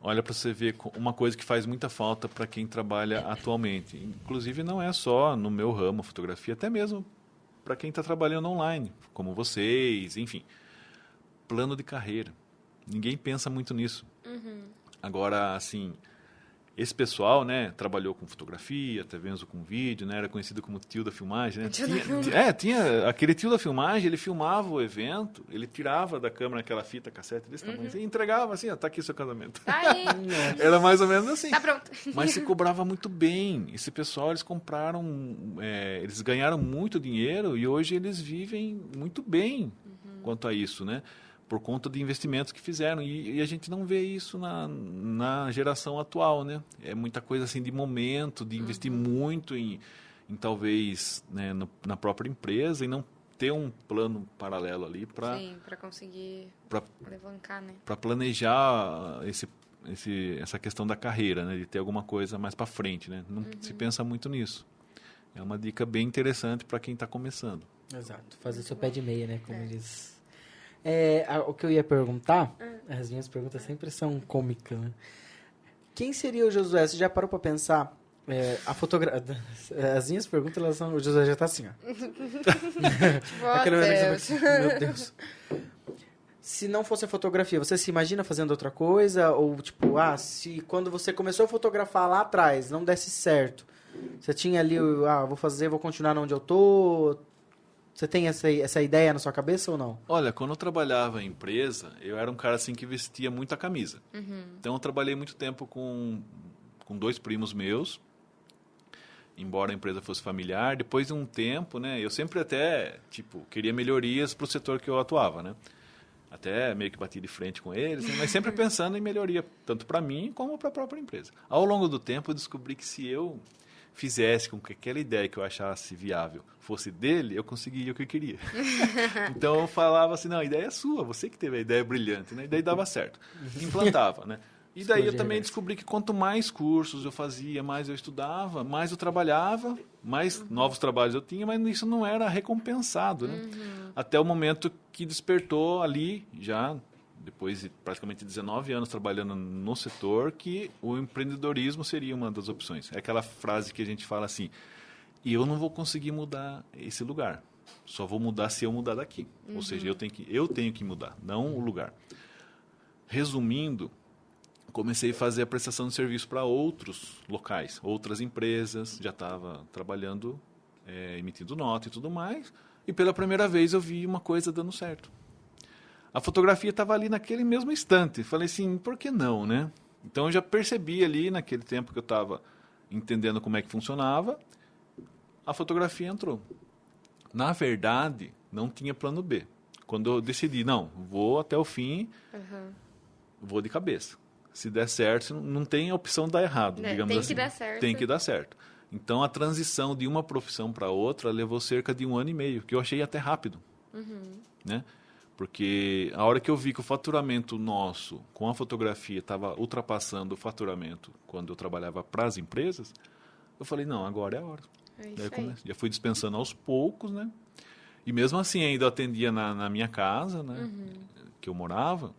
Speaker 3: Olha para você ver uma coisa que faz muita falta para quem trabalha atualmente. Inclusive não é só no meu ramo, fotografia, até mesmo para quem está trabalhando online, como vocês, enfim. Plano de carreira. Ninguém pensa muito nisso. Agora, assim, esse pessoal, né, trabalhou com fotografia, até mesmo com vídeo, né, era conhecido como tio da filmagem, né? Tinha aquele tio da filmagem, ele filmava o evento, ele tirava da câmera aquela fita cassete desse tamanho e entregava assim, ó, tá aqui o seu casamento.
Speaker 1: Aí,
Speaker 3: Era mais ou menos assim.
Speaker 1: tá pronto.
Speaker 3: Mas se cobrava muito bem. Esse pessoal, eles compraram, eles ganharam muito dinheiro e hoje eles vivem muito bem quanto a isso, né? Por conta de investimentos que fizeram. E a gente não vê isso na geração atual, né? É muita coisa assim de momento, de investir muito em talvez, né, na própria empresa e não ter um plano paralelo ali para
Speaker 1: Sim, pra conseguir levantar, né?
Speaker 3: para planejar essa questão da carreira, né? De ter alguma coisa mais para frente, né? Não se pensa muito nisso. É uma dica bem interessante para quem está começando.
Speaker 2: Exato, fazer seu pé de meia, né? Como eles... o que eu ia perguntar, as minhas perguntas sempre são cômicas, né? Quem seria o Josué? Você já parou pra pensar? As minhas perguntas, elas são... O Josué já tá assim, ó. Aquele momento que você fala, meu Deus. Se não fosse a fotografia, você se imagina fazendo outra coisa? Ou, tipo, se quando você começou a fotografar lá atrás, não desse certo, você tinha ali, vou continuar onde eu tô... Você tem essa ideia na sua cabeça ou não?
Speaker 3: Olha, quando eu trabalhava em empresa, eu era um cara assim que vestia muita camisa. Então eu trabalhei muito tempo com 2 primos meus, embora a empresa fosse familiar. Depois de um tempo, né, eu sempre até queria melhorias para o setor que eu atuava, né? Até meio que bati de frente com eles, né, mas sempre pensando em melhoria, tanto para mim como para a própria empresa. Ao longo do tempo eu descobri que se eu fizesse com que aquela ideia que eu achasse viável fosse dele, eu conseguiria o que eu queria. Então eu falava assim, não, a ideia é sua, você que teve a ideia brilhante, né? E daí dava certo. Implantava, né? E daí eu também descobri que quanto mais cursos eu fazia, mais eu estudava, mais eu trabalhava, mais novos trabalhos eu tinha, mas isso não era recompensado, né? Até o momento que despertou ali, já depois de praticamente 19 anos trabalhando no setor, que o empreendedorismo seria uma das opções. É aquela frase que a gente fala assim, e eu não vou conseguir mudar esse lugar, só vou mudar se eu mudar daqui. Ou seja, eu tenho que mudar, não o lugar. Resumindo, comecei a fazer a prestação de serviço para outros locais, outras empresas, já estava trabalhando, emitindo nota e tudo mais, e pela primeira vez eu vi uma coisa dando certo. A fotografia estava ali naquele mesmo instante. Falei assim, por que não, né? Então eu já percebi ali, naquele tempo que eu estava entendendo como é que funcionava, a fotografia entrou. Na verdade, não tinha plano B. Quando eu decidi, não, vou até o fim, vou de cabeça. Se der certo, não tem opção de dar errado, digamos assim.
Speaker 1: Tem que dar certo.
Speaker 3: Tem que dar certo. Então a transição de uma profissão para outra levou cerca de 1 ano e meio, que eu achei até rápido, né? Porque a hora que eu vi que o faturamento nosso com a fotografia estava ultrapassando o faturamento quando eu trabalhava para as empresas, eu falei, não, agora é a hora. Já fui dispensando aos poucos, né? E mesmo assim ainda eu atendia na minha casa, né? Que eu morava.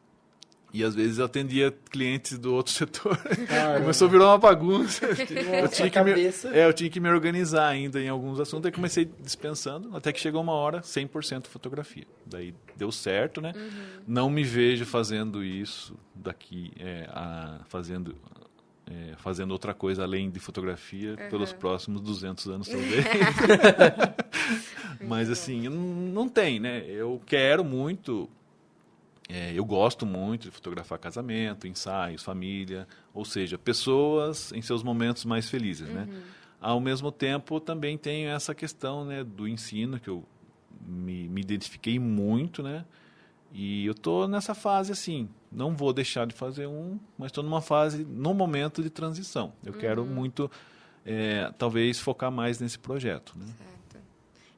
Speaker 3: E às vezes eu atendia clientes do outro setor. Começou a virar uma bagunça. Eu tinha que me organizar ainda em alguns assuntos. Aí comecei dispensando, até que chegou uma hora, 100% fotografia. Daí deu certo, né? Não me vejo fazendo isso daqui, fazendo fazendo outra coisa além de fotografia pelos próximos 200 anos, talvez. Mas, assim, não tem, né? Eu quero muito, eu gosto muito de fotografar casamento, ensaios, família, ou seja, pessoas em seus momentos mais felizes, né? Ao mesmo tempo, também tenho essa questão, né, do ensino, que eu me identifiquei muito, né? E eu estou nessa fase, assim, não vou deixar de fazer mas estou numa fase, no momento de transição. Eu quero muito, talvez, focar mais nesse projeto, né?
Speaker 1: Certo.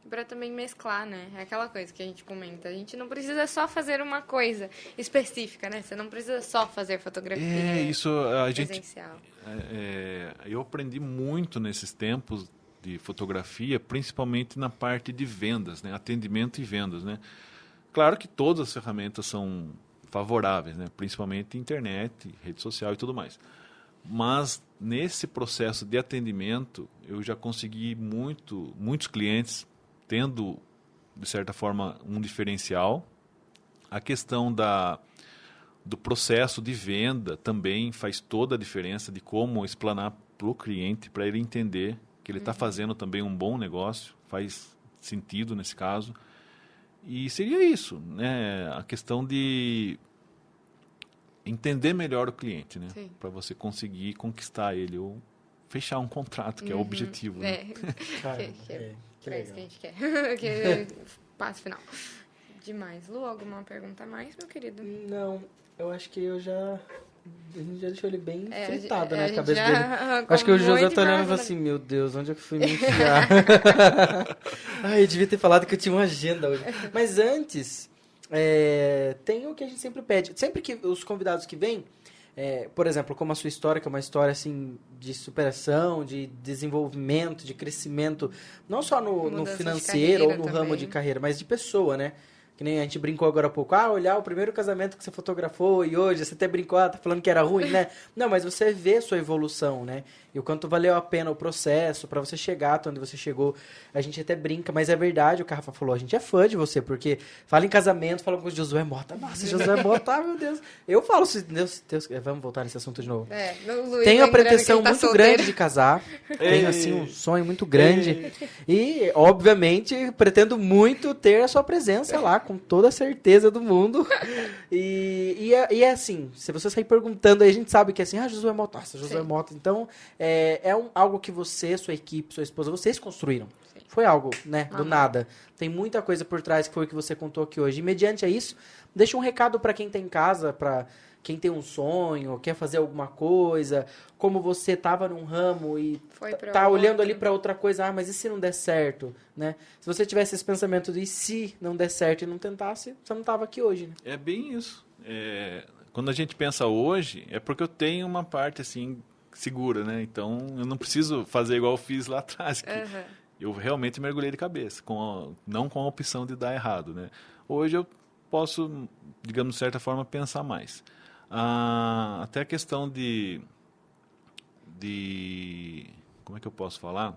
Speaker 1: E para também mesclar, né? É aquela coisa que a gente comenta. A gente não precisa só fazer uma coisa específica, né? Você não precisa só fazer fotografia
Speaker 3: Isso a gente...
Speaker 1: presencial.
Speaker 3: Eu aprendi muito nesses tempos de fotografia, principalmente na parte de vendas, né? Atendimento e vendas, né? Claro que todas as ferramentas são favoráveis, né? Principalmente internet, rede social e tudo mais. Mas nesse processo de atendimento, eu já consegui muitos clientes tendo, de certa forma, um diferencial. A questão do processo de venda também faz toda a diferença de como explanar para o cliente, para ele entender que ele está fazendo também um bom negócio, faz sentido nesse caso. E seria isso, né? A questão de entender melhor o cliente, né? Para você conseguir conquistar ele ou fechar um contrato, que é o objetivo. Né?
Speaker 1: Cara, que é isso que a gente quer. Que passo final. Demais. Lu, alguma pergunta a mais, meu querido?
Speaker 2: Não, eu acho que a gente já deixou ele bem fritado, né? A
Speaker 1: gente
Speaker 2: cabeça dele.
Speaker 1: arrancou
Speaker 2: Acho que o José
Speaker 1: muito
Speaker 2: tá olhando e falando assim, meu Deus, onde é que eu fui me enfiar? Ai, eu devia ter falado que eu tinha uma agenda hoje. Mas antes, tem o que a gente sempre pede. Sempre que os convidados que vêm, por exemplo, como a sua história, que é uma história assim de superação, de desenvolvimento, de crescimento, não só no financeiro ou no ramo de carreira, mas de pessoa, né? Que nem a gente brincou agora há pouco. Olhar o primeiro casamento que você fotografou e hoje você até brincou, tá falando que era ruim, né? Não, mas você vê a sua evolução, né? E o quanto valeu a pena o processo para você chegar até onde você chegou. A gente até brinca, mas é verdade, o que a Rafa falou, a gente é fã de você, porque fala em casamento, fala com o Josué Mota. Nossa, Josué Mota, meu Deus. Eu falo, Deus, vamos voltar nesse assunto de novo. Tenho a pretensão muito grande de casar. Tenho, assim, um sonho muito grande. E, obviamente, pretendo muito ter a sua presença lá, com toda a certeza do mundo. E é assim, se você sair perguntando, aí a gente sabe que é assim, Josué Mota, nossa, Josué Mota. Então, algo que você, sua equipe, sua esposa, vocês construíram. Sim. Foi algo, né, do nada. Tem muita coisa por trás que foi o que você contou aqui hoje. E mediante a isso, deixa um recado para quem tá em casa, para quem tem um sonho, quer fazer alguma coisa, como você estava num ramo e tá olhando ali para outra coisa, mas e se não der certo, né? Se você tivesse esse pensamento de e se não der certo e não tentasse, você não tava aqui hoje, né?
Speaker 3: É bem isso. Quando a gente pensa hoje, é porque eu tenho uma parte assim segura, né? Então eu não preciso fazer igual eu fiz lá atrás. Eu realmente mergulhei de cabeça, não com a opção de dar errado, né? Hoje eu posso, digamos de certa forma, pensar mais. Até a questão de como é que eu posso falar?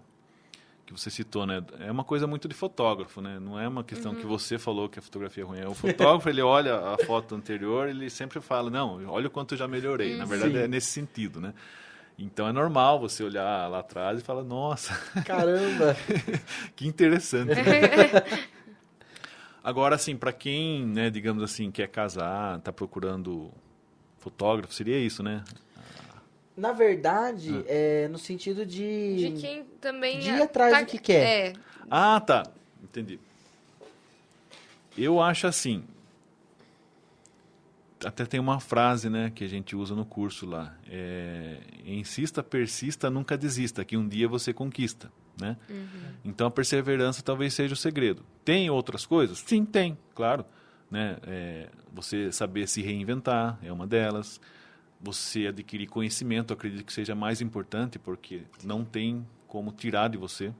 Speaker 3: Que você citou, né? É uma coisa muito de fotógrafo, né? Não é uma questão que você falou que a fotografia é ruim. O fotógrafo, ele olha a foto anterior, ele sempre fala, não, olha o quanto eu já melhorei. Na verdade, é nesse sentido, né? Então, é normal você olhar lá atrás e falar, nossa...
Speaker 2: Caramba!
Speaker 3: Que interessante. Agora, assim, para quem, né, digamos assim, quer casar, está procurando fotógrafo, seria isso, né?
Speaker 2: Na verdade, no sentido de
Speaker 1: quem também
Speaker 2: de ir atrás do que quer.
Speaker 3: Tá. Entendi. Eu acho assim, até tem uma frase, né, que a gente usa no curso lá. Insista, persista, nunca desista, que um dia você conquista, né? Então, a perseverança talvez seja o segredo. Tem outras coisas? Sim, tem, claro. Né? Você saber se reinventar é uma delas. Você adquirir conhecimento, acredito que seja mais importante, porque não tem como tirar de você.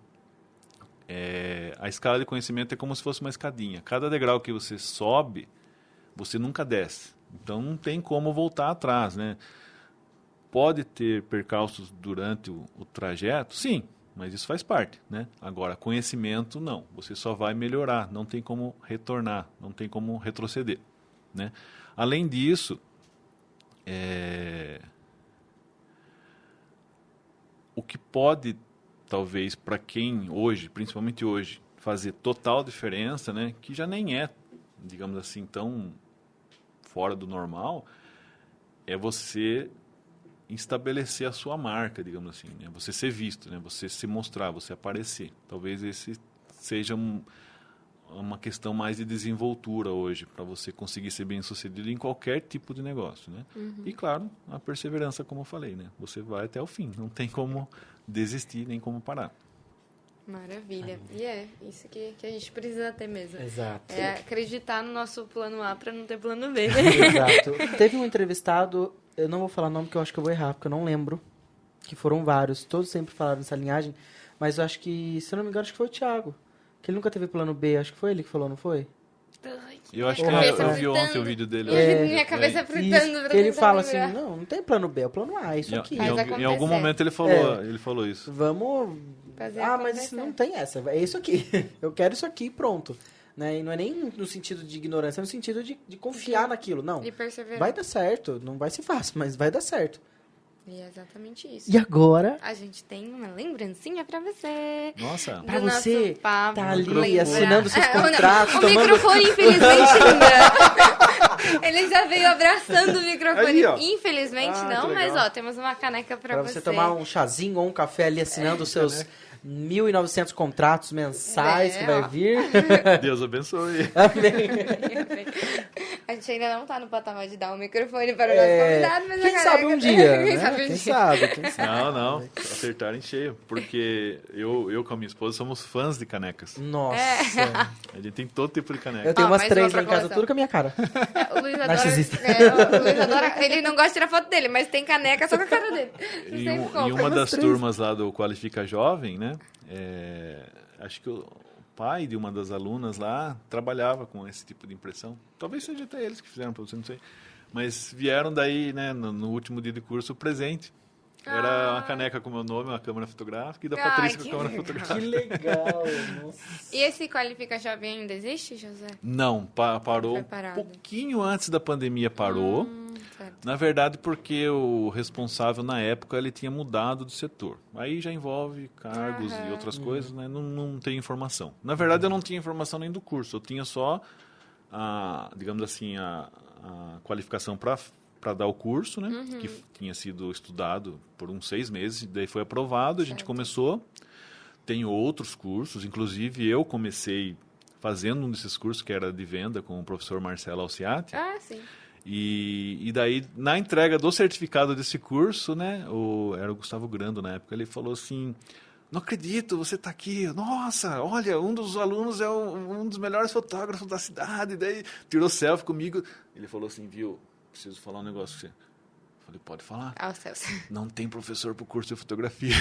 Speaker 3: A escala de conhecimento é como se fosse uma escadinha. Cada degrau que você sobe, você nunca desce. Então, não tem como voltar atrás, né? Pode ter percalços durante o trajeto? Sim, mas isso faz parte, né? Agora, conhecimento, não. Você só vai melhorar, não tem como retornar, não tem como retroceder, né? Além disso, o que pode, talvez, para quem hoje, principalmente hoje, fazer total diferença, né? Que já nem é, digamos assim, tão fora do normal, é você estabelecer a sua marca, digamos assim, né? Você ser visto, né? Você se mostrar, você aparecer. Talvez esse seja uma questão mais de desenvoltura hoje, para você conseguir ser bem-sucedido em qualquer tipo de negócio, né? E, claro, a perseverança, como eu falei, né? Você vai até o fim, não tem como desistir, nem como parar.
Speaker 1: Maravilha. E é isso que a gente precisa ter mesmo.
Speaker 2: Exato.
Speaker 1: É acreditar no nosso plano A para não ter plano B.
Speaker 2: Exato. Teve um entrevistado, eu não vou falar nome porque eu acho que eu vou errar, porque eu não lembro, que foram vários, todos sempre falaram nessa linhagem, mas eu acho que, se eu não me engano, acho que foi o Thiago, que ele nunca teve plano B, acho que foi ele que falou, não foi?
Speaker 3: Eu acho que
Speaker 1: Cabeça
Speaker 3: eu vi
Speaker 1: fritando.
Speaker 3: ontem o vídeo dele.
Speaker 1: Minha cabeça
Speaker 2: Isso,
Speaker 1: fritando.
Speaker 2: que ele fala assim, não tem plano B, é o plano A, é isso aqui.
Speaker 1: Faz
Speaker 3: Em
Speaker 1: acontecer.
Speaker 3: algum momento ele falou isso.
Speaker 2: Vamos...
Speaker 1: Fazer
Speaker 2: mas
Speaker 1: acontecer.
Speaker 2: não tem essa, é isso aqui. Eu quero isso aqui, pronto. Né? E não é nem no sentido de ignorância, é no sentido de confiar naquilo. Não,
Speaker 1: E perseverar.
Speaker 2: vai dar certo, não vai ser fácil, mas vai dar certo.
Speaker 1: E é exatamente isso.
Speaker 2: E agora,
Speaker 1: A gente tem uma lembrancinha pra você.
Speaker 3: Nossa,
Speaker 2: pra
Speaker 1: do nosso
Speaker 2: você
Speaker 1: papo.
Speaker 2: tá ali
Speaker 3: microfone.
Speaker 2: assinando seus
Speaker 1: Ah, não.
Speaker 2: contratos,
Speaker 1: O
Speaker 2: tomando...
Speaker 1: microfone, infelizmente, não. Ele já veio abraçando o microfone.
Speaker 3: Aí, ó.
Speaker 1: Infelizmente,
Speaker 3: Ah,
Speaker 1: não,
Speaker 3: que
Speaker 1: mas
Speaker 3: legal.
Speaker 1: ó, temos uma caneca pra
Speaker 2: Pra você tomar um chazinho ou um café ali assinando os seus 1.900 contratos mensais que vai
Speaker 1: ó.
Speaker 2: vir.
Speaker 3: Deus abençoe.
Speaker 2: Amém.
Speaker 1: A gente ainda não tá no patamar de dar um microfone para o nosso convidado, mas
Speaker 2: Quem
Speaker 1: a
Speaker 2: sabe
Speaker 1: caneca...
Speaker 2: um dia,
Speaker 1: Quem
Speaker 2: né?
Speaker 1: sabe um
Speaker 2: Quem
Speaker 1: dia.
Speaker 2: sabe, quem sabe.
Speaker 3: Não, acertaram em cheio. Porque eu com a minha esposa somos fãs de canecas.
Speaker 2: Nossa.
Speaker 3: A gente tem todo tipo de caneca.
Speaker 2: Eu tenho
Speaker 1: Ó,
Speaker 2: umas
Speaker 1: mais
Speaker 2: 3
Speaker 1: uma
Speaker 2: lá em casa,
Speaker 1: proclamação.
Speaker 2: tudo com a minha cara.
Speaker 1: O Luiz adora,
Speaker 2: Narcisista.
Speaker 1: o Luiz adora. Ele não gosta de tirar foto dele, mas tem caneca só com a cara dele. Não
Speaker 3: Em,
Speaker 1: sei como.
Speaker 3: em uma das
Speaker 2: três.
Speaker 3: turmas lá do Qualifica Jovem, né? Acho que o pai de uma das alunas lá trabalhava com esse tipo de impressão. Talvez seja até eles que fizeram para você, não sei. Mas vieram daí, né, no último dia de curso, o presente. Era uma caneca com o meu nome, uma câmera fotográfica, e da
Speaker 1: Ai,
Speaker 3: Patrícia com
Speaker 1: que
Speaker 3: a câmera
Speaker 1: legal.
Speaker 3: fotográfica.
Speaker 2: Que legal. Nossa.
Speaker 1: E esse Qualifica Jovem ainda existe, José?
Speaker 3: Não, parou
Speaker 1: Foi
Speaker 3: um
Speaker 1: parado.
Speaker 3: pouquinho antes da pandemia, parou.
Speaker 1: Certo.
Speaker 3: Na verdade, porque o responsável, na época, ele tinha mudado de setor. Aí já envolve cargos e outras coisas, né? Não tem informação. Na verdade, eu não tinha informação nem do curso. Eu tinha só, digamos assim, a qualificação para dar o curso, né? Que tinha sido estudado por uns 6 meses. Daí foi aprovado, a gente começou. Tem outros cursos, inclusive eu comecei fazendo um desses cursos, que era de venda, com o professor Marcelo Alciati.
Speaker 1: Ah, sim.
Speaker 3: E daí, na entrega do certificado desse curso, né, era o Gustavo Grando na época, ele falou assim, não acredito, você está aqui, nossa, olha, um dos alunos é um dos melhores fotógrafos da cidade, daí tirou selfie comigo, ele falou assim, viu, preciso falar um negócio com você. Eu falei, pode falar.
Speaker 1: Aos céus.
Speaker 3: Não tem professor para o curso de fotografia.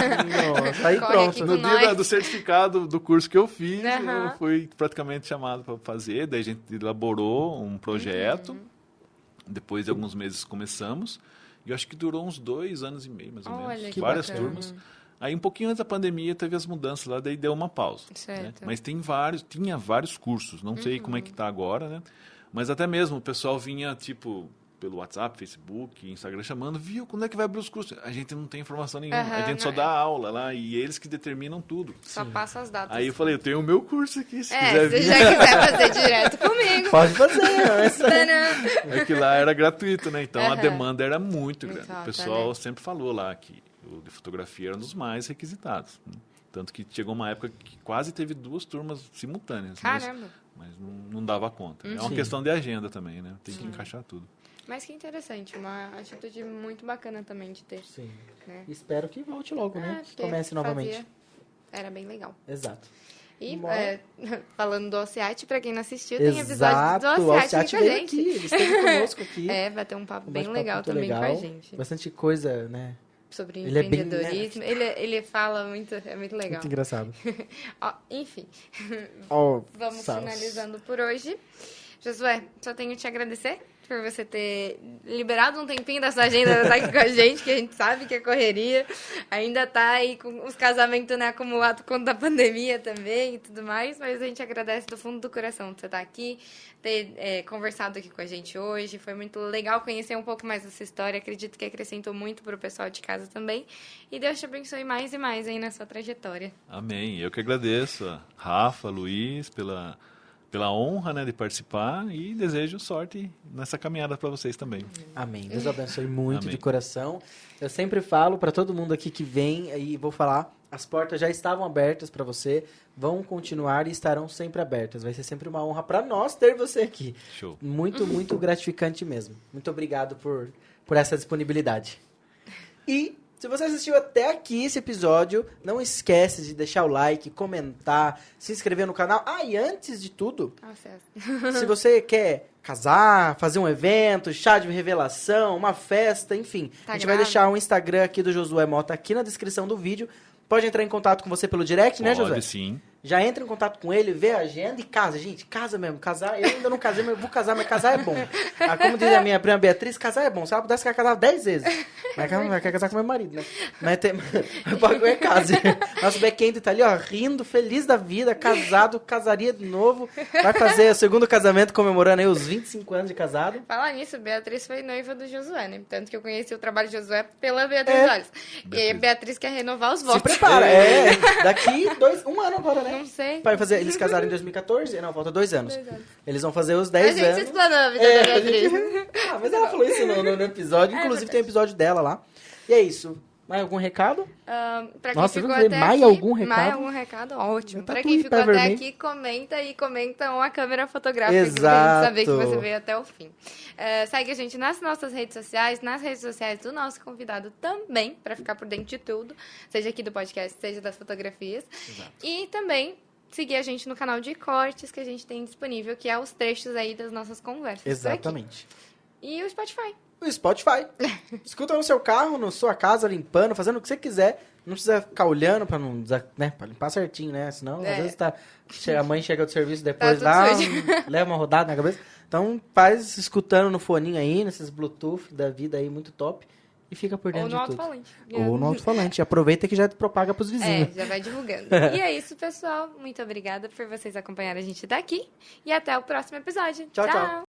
Speaker 2: Nossa, aí
Speaker 1: Corre
Speaker 2: pronto.
Speaker 1: aqui
Speaker 2: né?
Speaker 1: com
Speaker 3: No dia
Speaker 1: nós.
Speaker 3: do certificado do curso que eu fiz,
Speaker 1: Aham.
Speaker 3: eu fui praticamente chamado para fazer, daí a gente elaborou um projeto. Depois de alguns meses começamos. E eu acho que durou uns 2 anos e meio, mais ou
Speaker 1: Olha,
Speaker 3: menos.
Speaker 1: que
Speaker 3: Várias
Speaker 1: bacana.
Speaker 3: turmas. Aí um pouquinho antes da pandemia teve as mudanças lá, daí deu uma pausa.
Speaker 1: Certo.
Speaker 3: Né? Mas tinha vários cursos, não sei como é que está agora, né? Mas até mesmo o pessoal vinha, tipo, pelo WhatsApp, Facebook, Instagram, chamando, viu, quando é que vai abrir os cursos? A gente não tem informação nenhuma, a gente só dá aula lá e eles que determinam tudo.
Speaker 1: Só passa as datas.
Speaker 3: Aí eu falei, eu tenho o meu curso aqui, se quiser
Speaker 1: se
Speaker 3: vir.
Speaker 1: já quiser fazer direto comigo.
Speaker 2: Pode fazer. Essa...
Speaker 1: Tadã.
Speaker 3: É que lá era gratuito, né? Então a
Speaker 1: Aham.
Speaker 3: demanda era muito
Speaker 1: Muito
Speaker 3: grande.
Speaker 1: alta,
Speaker 3: O pessoal
Speaker 1: né?
Speaker 3: sempre falou lá que o de fotografia era um dos mais requisitados. Né? Tanto que chegou uma época que quase teve 2 turmas simultâneas.
Speaker 1: Caramba.
Speaker 3: Mas não dava conta. É uma
Speaker 2: Sim.
Speaker 3: questão de agenda também, né? Tem que encaixar tudo.
Speaker 1: Mas que interessante, uma atitude muito bacana também de ter.
Speaker 2: Sim.
Speaker 1: Né?
Speaker 2: Espero que volte logo, né? Que
Speaker 1: porque
Speaker 2: comece novamente.
Speaker 1: fazia- Era bem legal.
Speaker 2: Exato.
Speaker 1: E
Speaker 2: Bom.
Speaker 1: falando do Alciate, pra quem não assistiu, tem episódio
Speaker 2: Exato.
Speaker 1: do
Speaker 2: O
Speaker 1: Alciate
Speaker 2: Alciate
Speaker 1: aqui com a
Speaker 2: veio
Speaker 1: gente.
Speaker 2: aqui, ele esteve conosco aqui.
Speaker 1: É, vai ter um papo
Speaker 2: Um
Speaker 1: bem
Speaker 2: bate-papo
Speaker 1: legal
Speaker 2: muito
Speaker 1: também
Speaker 2: legal.
Speaker 1: com a gente.
Speaker 2: Bastante coisa, né?
Speaker 1: Sobre
Speaker 2: Ele é bem
Speaker 1: empreendedorismo. Ele fala muito, é muito legal.
Speaker 2: Muito engraçado.
Speaker 1: Ó, enfim,
Speaker 2: Oh,
Speaker 1: vamos
Speaker 2: Saus.
Speaker 1: finalizando por hoje. Josué, só tenho que te agradecer por você ter liberado um tempinho da sua agenda pra estar aqui com a gente, que a gente sabe que é correria. Ainda tá aí com os casamentos, né, acumulados por conta da pandemia também e tudo mais, mas a gente agradece do fundo do coração de você estar aqui, ter conversado aqui com a gente hoje. Foi muito legal conhecer um pouco mais dessa história. Acredito que acrescentou muito pro pessoal de casa também. E Deus te abençoe mais e mais aí na sua trajetória.
Speaker 3: Amém. Eu que agradeço a Rafa, Luiz, pela honra, né, de participar e desejo sorte nessa caminhada para vocês também.
Speaker 2: Amém. Deus abençoe muito.
Speaker 3: Amém.
Speaker 2: De coração. Eu sempre falo para todo mundo aqui que vem, e vou falar, as portas já estavam abertas para você, vão continuar e estarão sempre abertas. Vai ser sempre uma honra para nós ter você aqui.
Speaker 3: Show.
Speaker 2: Muito, muito gratificante mesmo. Muito obrigado por essa disponibilidade. E se você assistiu até aqui esse episódio, não esquece de deixar o like, comentar, se inscrever no canal. Ah, e antes de tudo, se você quer casar, fazer um evento, chá de revelação, uma festa, enfim, a gente vai deixar o Instagram aqui do Josué Mota aqui na descrição do vídeo. Pode entrar em contato com você pelo direct, né, Josué?
Speaker 3: Pode, sim.
Speaker 2: Já entra em contato com ele, vê a agenda e casa. Gente, casa mesmo. Casar, eu ainda não casei, mas eu vou casar, mas casar é bom. Ah, como diz a minha prima Beatriz, casar é bom. Se ela pudesse, ela casava 10 vezes. Mas ela não quer casar com meu marido, né? Mas tem... o bagulho é casa. Nosso back-end tá ali, ó, rindo, feliz da vida, casado, casaria de novo. Vai fazer o segundo casamento, comemorando aí os 25 anos de casado.
Speaker 1: Falar nisso, Beatriz foi noiva do Josué, né? Tanto que eu conheci o trabalho de Josué pela Beatriz Salles. E aí a Beatriz quer renovar os votos.
Speaker 2: Se prepara, daqui um ano agora, né?
Speaker 1: Não sei.
Speaker 2: Vai fazer, eles casaram em 2014? Não, falta 2 anos. Eles vão fazer os 10
Speaker 1: A
Speaker 2: anos.
Speaker 1: gente se explanou a vida da Beatriz.
Speaker 2: Mas ela falou isso no episódio. Inclusive tem um episódio dela lá. E é isso. Mais algum recado?
Speaker 1: Pra quem
Speaker 2: Nossa,
Speaker 1: ficou
Speaker 2: vamos ver,
Speaker 1: até
Speaker 2: mais
Speaker 1: aqui,
Speaker 2: algum recado?
Speaker 1: Mais algum recado? Ótimo.
Speaker 2: Tá
Speaker 1: Pra
Speaker 2: tudo
Speaker 1: quem
Speaker 2: em
Speaker 1: ficou
Speaker 2: pé
Speaker 1: até
Speaker 2: vermelho.
Speaker 1: aqui, comenta uma câmera fotográfica aqui pra
Speaker 2: Exato.
Speaker 1: gente saber que você veio até o fim. Segue a gente nas nossas redes sociais, nas redes sociais do nosso convidado também, pra ficar por dentro de tudo, seja aqui do podcast, seja das fotografias.
Speaker 2: Exato.
Speaker 1: E também seguir a gente no canal de cortes que a gente tem disponível, que é os trechos aí das nossas conversas. por aqui.
Speaker 2: Exatamente.
Speaker 1: E o Spotify.
Speaker 2: O Spotify. Escuta no seu carro, na sua casa, limpando, fazendo o que você quiser. Não precisa ficar olhando pra não, né, pra limpar certinho, né? Senão, às vezes, a mãe chega do serviço depois
Speaker 1: tudo
Speaker 2: lá,
Speaker 1: sujo.
Speaker 2: leva uma rodada na cabeça. Então, faz escutando no foninho aí, nesses Bluetooth da vida aí, muito top. E fica por dentro
Speaker 1: Ou no
Speaker 2: de tudo.
Speaker 1: alto-falante.
Speaker 2: Ou no alto-falante. Aproveita que já propaga pros vizinhos.
Speaker 1: Já vai divulgando. E é isso, pessoal. Muito obrigada por vocês acompanharem a gente daqui. E até o próximo episódio.
Speaker 2: Tchau, tchau.